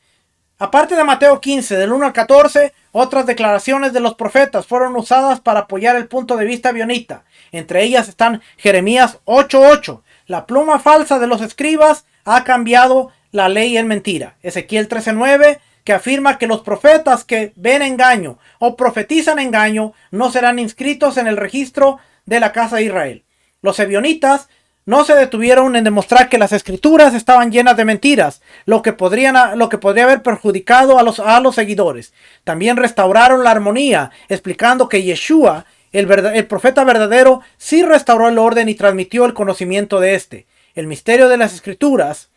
del 1 al 14, otras declaraciones de los profetas fueron usadas para apoyar el punto de vista ebionita. Entre ellas están Jeremías 8:8. La pluma falsa de los escribas ha cambiado la ley en mentira. Ezequiel 13:9, que afirma que los profetas que ven engaño o profetizan engaño no serán inscritos en el registro de la casa de Israel. Los ebionitas no se detuvieron en demostrar que las escrituras estaban llenas de mentiras, lo que podría haber perjudicado a los seguidores. También restauraron la armonía, explicando que Yeshua, el profeta verdadero, sí restauró el orden y transmitió el conocimiento de este. El misterio de las escrituras,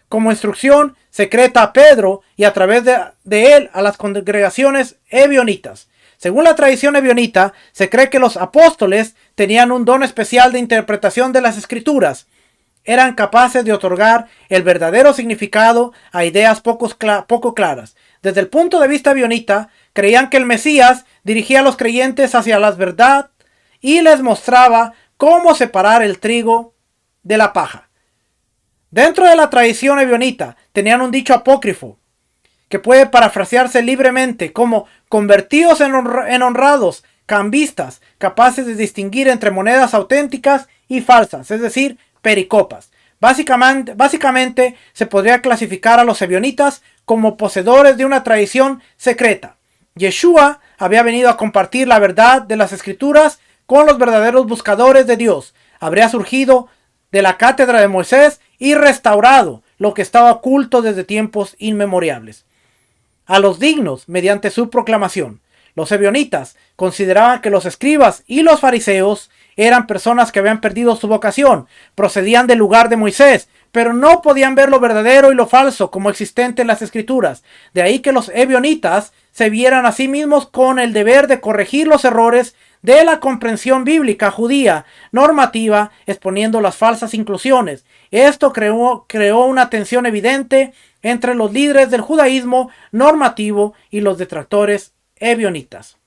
como instrucción secreta a Pedro y a través de él a las congregaciones ebionitas. Según la tradición ebionita, se cree que los apóstoles tenían un don especial de interpretación de las escrituras. Eran capaces de otorgar el verdadero significado a ideas poco claras. Desde el punto de vista ebionita, creían que el Mesías dirigía a los creyentes hacia la verdad y les mostraba cómo separar el trigo de la paja. Dentro de la tradición ebionita, tenían un dicho apócrifo que puede parafrasearse libremente como: convertidos en honrados cambistas, capaces de distinguir entre monedas auténticas y falsas, es decir, pericopas. Básicamente se podría clasificar a los ebionitas como poseedores de una tradición secreta. Yeshua había venido a compartir la verdad de las escrituras con los verdaderos buscadores de Dios. Habría surgido de la cátedra de Moisés y restaurado lo que estaba oculto desde tiempos inmemoriales a los dignos mediante su proclamación. Los ebionitas consideraban que los escribas y los fariseos eran personas que habían perdido su vocación, procedían del lugar de Moisés, pero no podían ver lo verdadero y lo falso como existente en las escrituras. De ahí que los ebionitas se vieran a sí mismos con el deber de corregir los errores de la comprensión bíblica judía normativa, exponiendo las falsas inclusiones. Esto creó una tensión evidente entre los líderes del judaísmo normativo y los detractores ebionitas.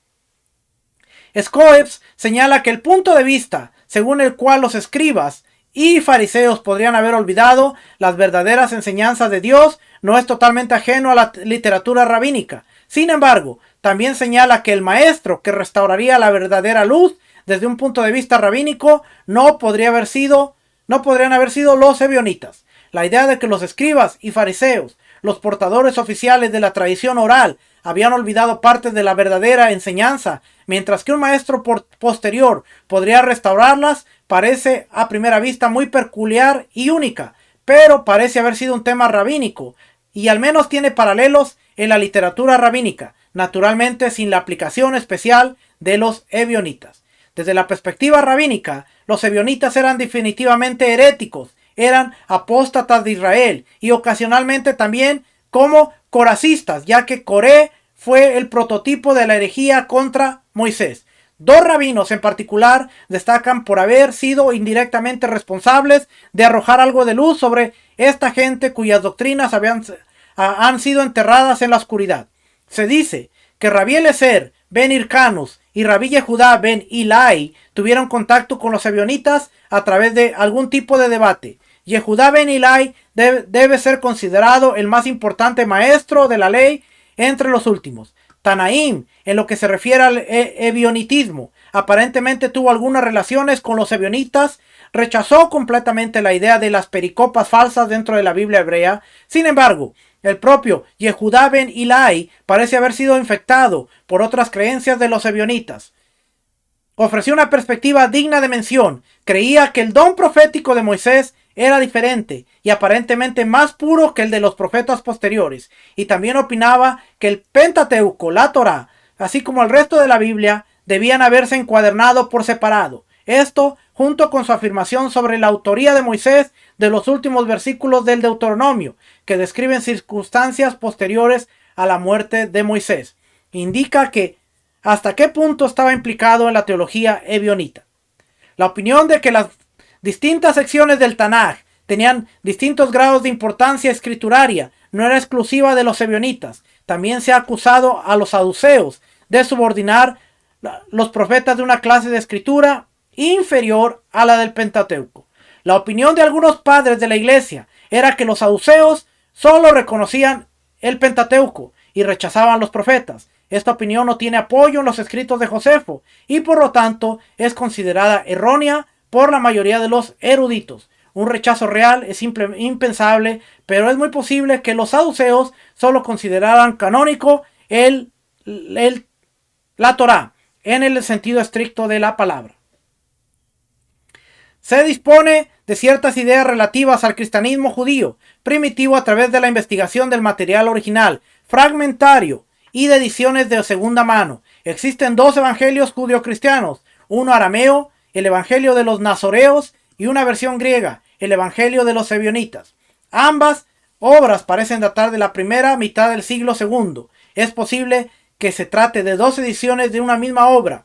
Scoeps señala que el punto de vista según el cual los escribas y fariseos podrían haber olvidado las verdaderas enseñanzas de Dios no es totalmente ajeno a la literatura rabínica. Sin embargo, también señala que el maestro que restauraría la verdadera luz desde un punto de vista rabínico no podrían haber sido los ebionitas. La idea de que los escribas y fariseos, los portadores oficiales de la tradición oral, habían olvidado partes de la verdadera enseñanza, mientras que un maestro posterior podría restaurarlas, parece a primera vista muy peculiar y única, pero parece haber sido un tema rabínico, y al menos tiene paralelos en la literatura rabínica, naturalmente sin la aplicación especial de los ebionitas. Desde la perspectiva rabínica, los ebionitas eran definitivamente heréticos, eran apóstatas de Israel y ocasionalmente también como coracistas, ya que Coré fue el prototipo de la herejía contra Moisés. Dos rabinos en particular destacan por haber sido indirectamente responsables de arrojar algo de luz sobre esta gente cuyas doctrinas han sido enterradas en la oscuridad. Se dice que Rabí Eliezer ben Hircanus y Rabí Yehudá ben Ilai tuvieron contacto con los ebionitas a través de algún tipo de debate. Yehudá ben Ilai debe ser considerado el más importante maestro de la ley entre los últimos. Tanaim, en lo que se refiere al ebionitismo, aparentemente tuvo algunas relaciones con los ebionitas, rechazó completamente la idea de las pericopas falsas dentro de la Biblia hebrea. Sin embargo, el propio Yehudá ben Ilai parece haber sido infectado por otras creencias de los ebionitas. Ofreció una perspectiva digna de mención. Creía que el don profético de Moisés era diferente y aparentemente más puro que el de los profetas posteriores, y también opinaba que el Pentateuco, la Torá, así como el resto de la Biblia, debían haberse encuadernado por separado. Esto, junto con su afirmación sobre la autoría de Moisés de los últimos versículos del Deuteronomio, que describen circunstancias posteriores a la muerte de Moisés, indica que hasta qué punto estaba implicado en la teología ebionita. La opinión de que las distintas secciones del Tanaj tenían distintos grados de importancia escrituraria no era exclusiva de los ebionitas. También se ha acusado a los saduceos de subordinar los profetas de una clase de escritura inferior a la del Pentateuco. La opinión de algunos padres de la iglesia era que los saduceos solo reconocían el Pentateuco y rechazaban los profetas. Esta opinión no tiene apoyo en los escritos de Josefo y por lo tanto es considerada errónea por la mayoría de los eruditos. Un rechazo real es impensable, pero es muy posible que los saduceos solo consideraran canónico la Torá en el sentido estricto de la palabra. Se dispone de ciertas ideas relativas al cristianismo judío primitivo a través de la investigación del material original, fragmentario y de ediciones de segunda mano. Existen dos evangelios judio-cristianos, uno arameo, el evangelio de los nazoreos, y una versión griega, el evangelio de los ebionitas. Ambas obras parecen datar de la primera mitad del siglo II. Es posible que se trate de dos ediciones de una misma obra.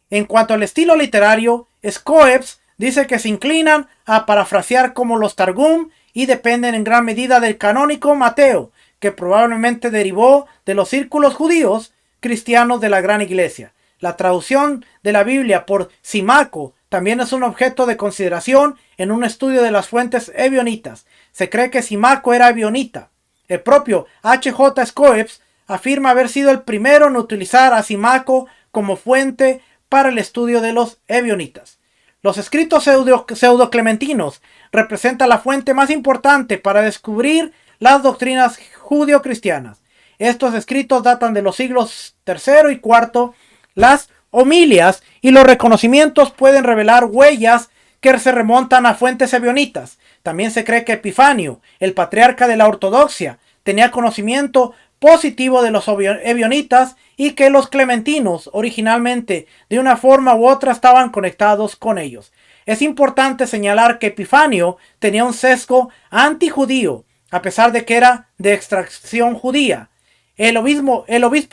En cuanto al estilo literario, Scoeps dice que se inclinan a parafrasear como los Targum y dependen en gran medida del canónico Mateo, que probablemente derivó de los círculos judíos cristianos de la Gran Iglesia. La traducción de la Biblia por Simaco también es un objeto de consideración en un estudio de las fuentes ebionitas. Se cree que Simaco era ebionita. El propio H.J. Scoeps afirma haber sido el primero en utilizar a Simaco como fuente para el estudio de los ebionitas. Los escritos pseudo-clementinos representan la fuente más importante para descubrir las doctrinas judío-cristianas. Estos escritos datan de los siglos III y IV. Las homilias y los reconocimientos pueden revelar huellas que se remontan a fuentes ebionitas. También se cree que Epifanio, el patriarca de la ortodoxia, tenía conocimiento positivo de los ebionitas y que los clementinos originalmente de una forma u otra estaban conectados con ellos. Es importante señalar que Epifanio tenía un sesgo antijudío, a pesar de que era de extracción judía. El obispo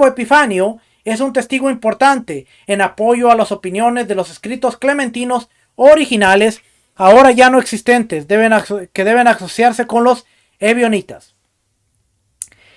Epifanio es un testigo importante en apoyo a las opiniones de los escritos clementinos originales, ahora ya no existentes, que deben asociarse con los ebionitas.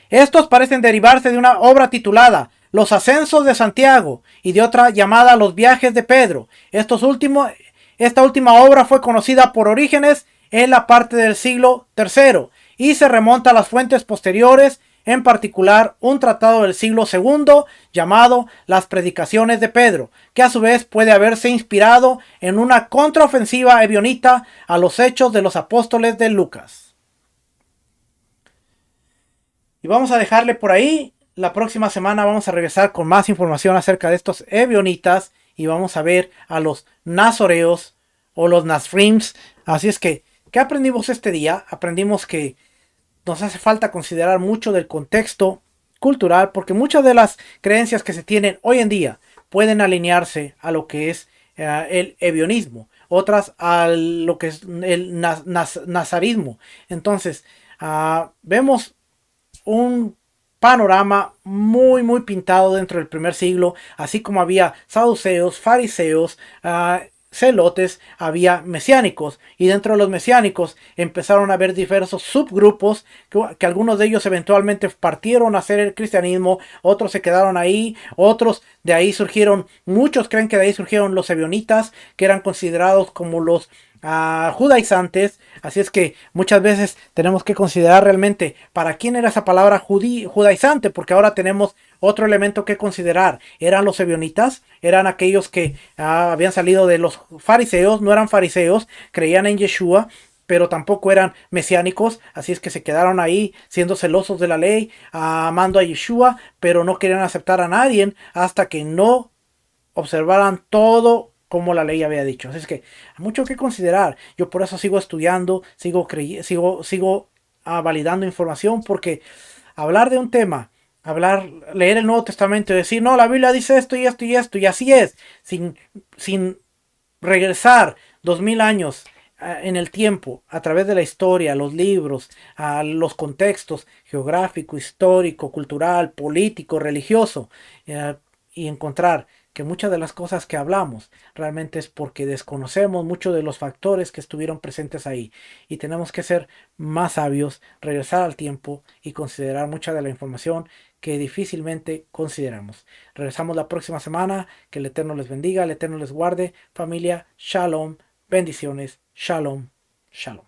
Estos parecen derivarse de una obra titulada Los Ascensos de Santiago y de otra llamada Los Viajes de Pedro. Esta última obra fue conocida por Orígenes en la parte del siglo III y se remonta a las fuentes posteriores, en particular un tratado del siglo II llamado Las Predicaciones de Pedro, que a su vez puede haberse inspirado en una contraofensiva ebionita a los Hechos de los Apóstoles de Lucas. Y vamos a dejarle por ahí. La próxima semana vamos a regresar con más información acerca de estos ebionitas y vamos a ver a los nazoreos o los nazrims. Así es que, ¿qué aprendimos este día? Aprendimos que nos hace falta considerar mucho del contexto cultural, porque muchas de las creencias que se tienen hoy en día pueden alinearse a lo que es el ebionismo, otras a lo que es el nazarismo. Entonces, vemos un panorama muy pintado dentro del primer siglo, así como había saduceos, fariseos, celotes, había mesiánicos, y dentro de los mesiánicos empezaron a haber diversos subgrupos que algunos de ellos eventualmente partieron a hacer el cristianismo, otros se quedaron ahí, otros de ahí surgieron, muchos creen que de ahí surgieron los ebionitas, que eran considerados como los judaizantes. Así es que muchas veces tenemos que considerar realmente para quién era esa palabra judaizante, porque ahora tenemos otro elemento que considerar. ¿Eran los ebionitas? ¿Eran aquellos que habían salido de los fariseos? No eran fariseos, creían en Yeshua, pero tampoco eran mesiánicos, así es que se quedaron ahí siendo celosos de la ley, amando a Yeshua, pero no querían aceptar a nadie hasta que no observaran todo como la ley había dicho. Así es que hay mucho que considerar. Yo por eso sigo estudiando, sigo validando información, porque hablar de un tema hablar, leer el Nuevo Testamento y decir, no, la Biblia dice esto y esto y esto, y así es, sin regresar 2000 años en el tiempo, a través de la historia, los libros, a los contextos geográfico, histórico, cultural, político, religioso, eh, y encontrar que muchas de las cosas que hablamos realmente es porque desconocemos muchos de los factores que estuvieron presentes ahí y tenemos que ser más sabios, regresar al tiempo y considerar mucha de la información que difícilmente consideramos. Regresamos la próxima semana. Que el Eterno les bendiga, el Eterno les guarde. Familia, shalom, bendiciones, shalom, shalom.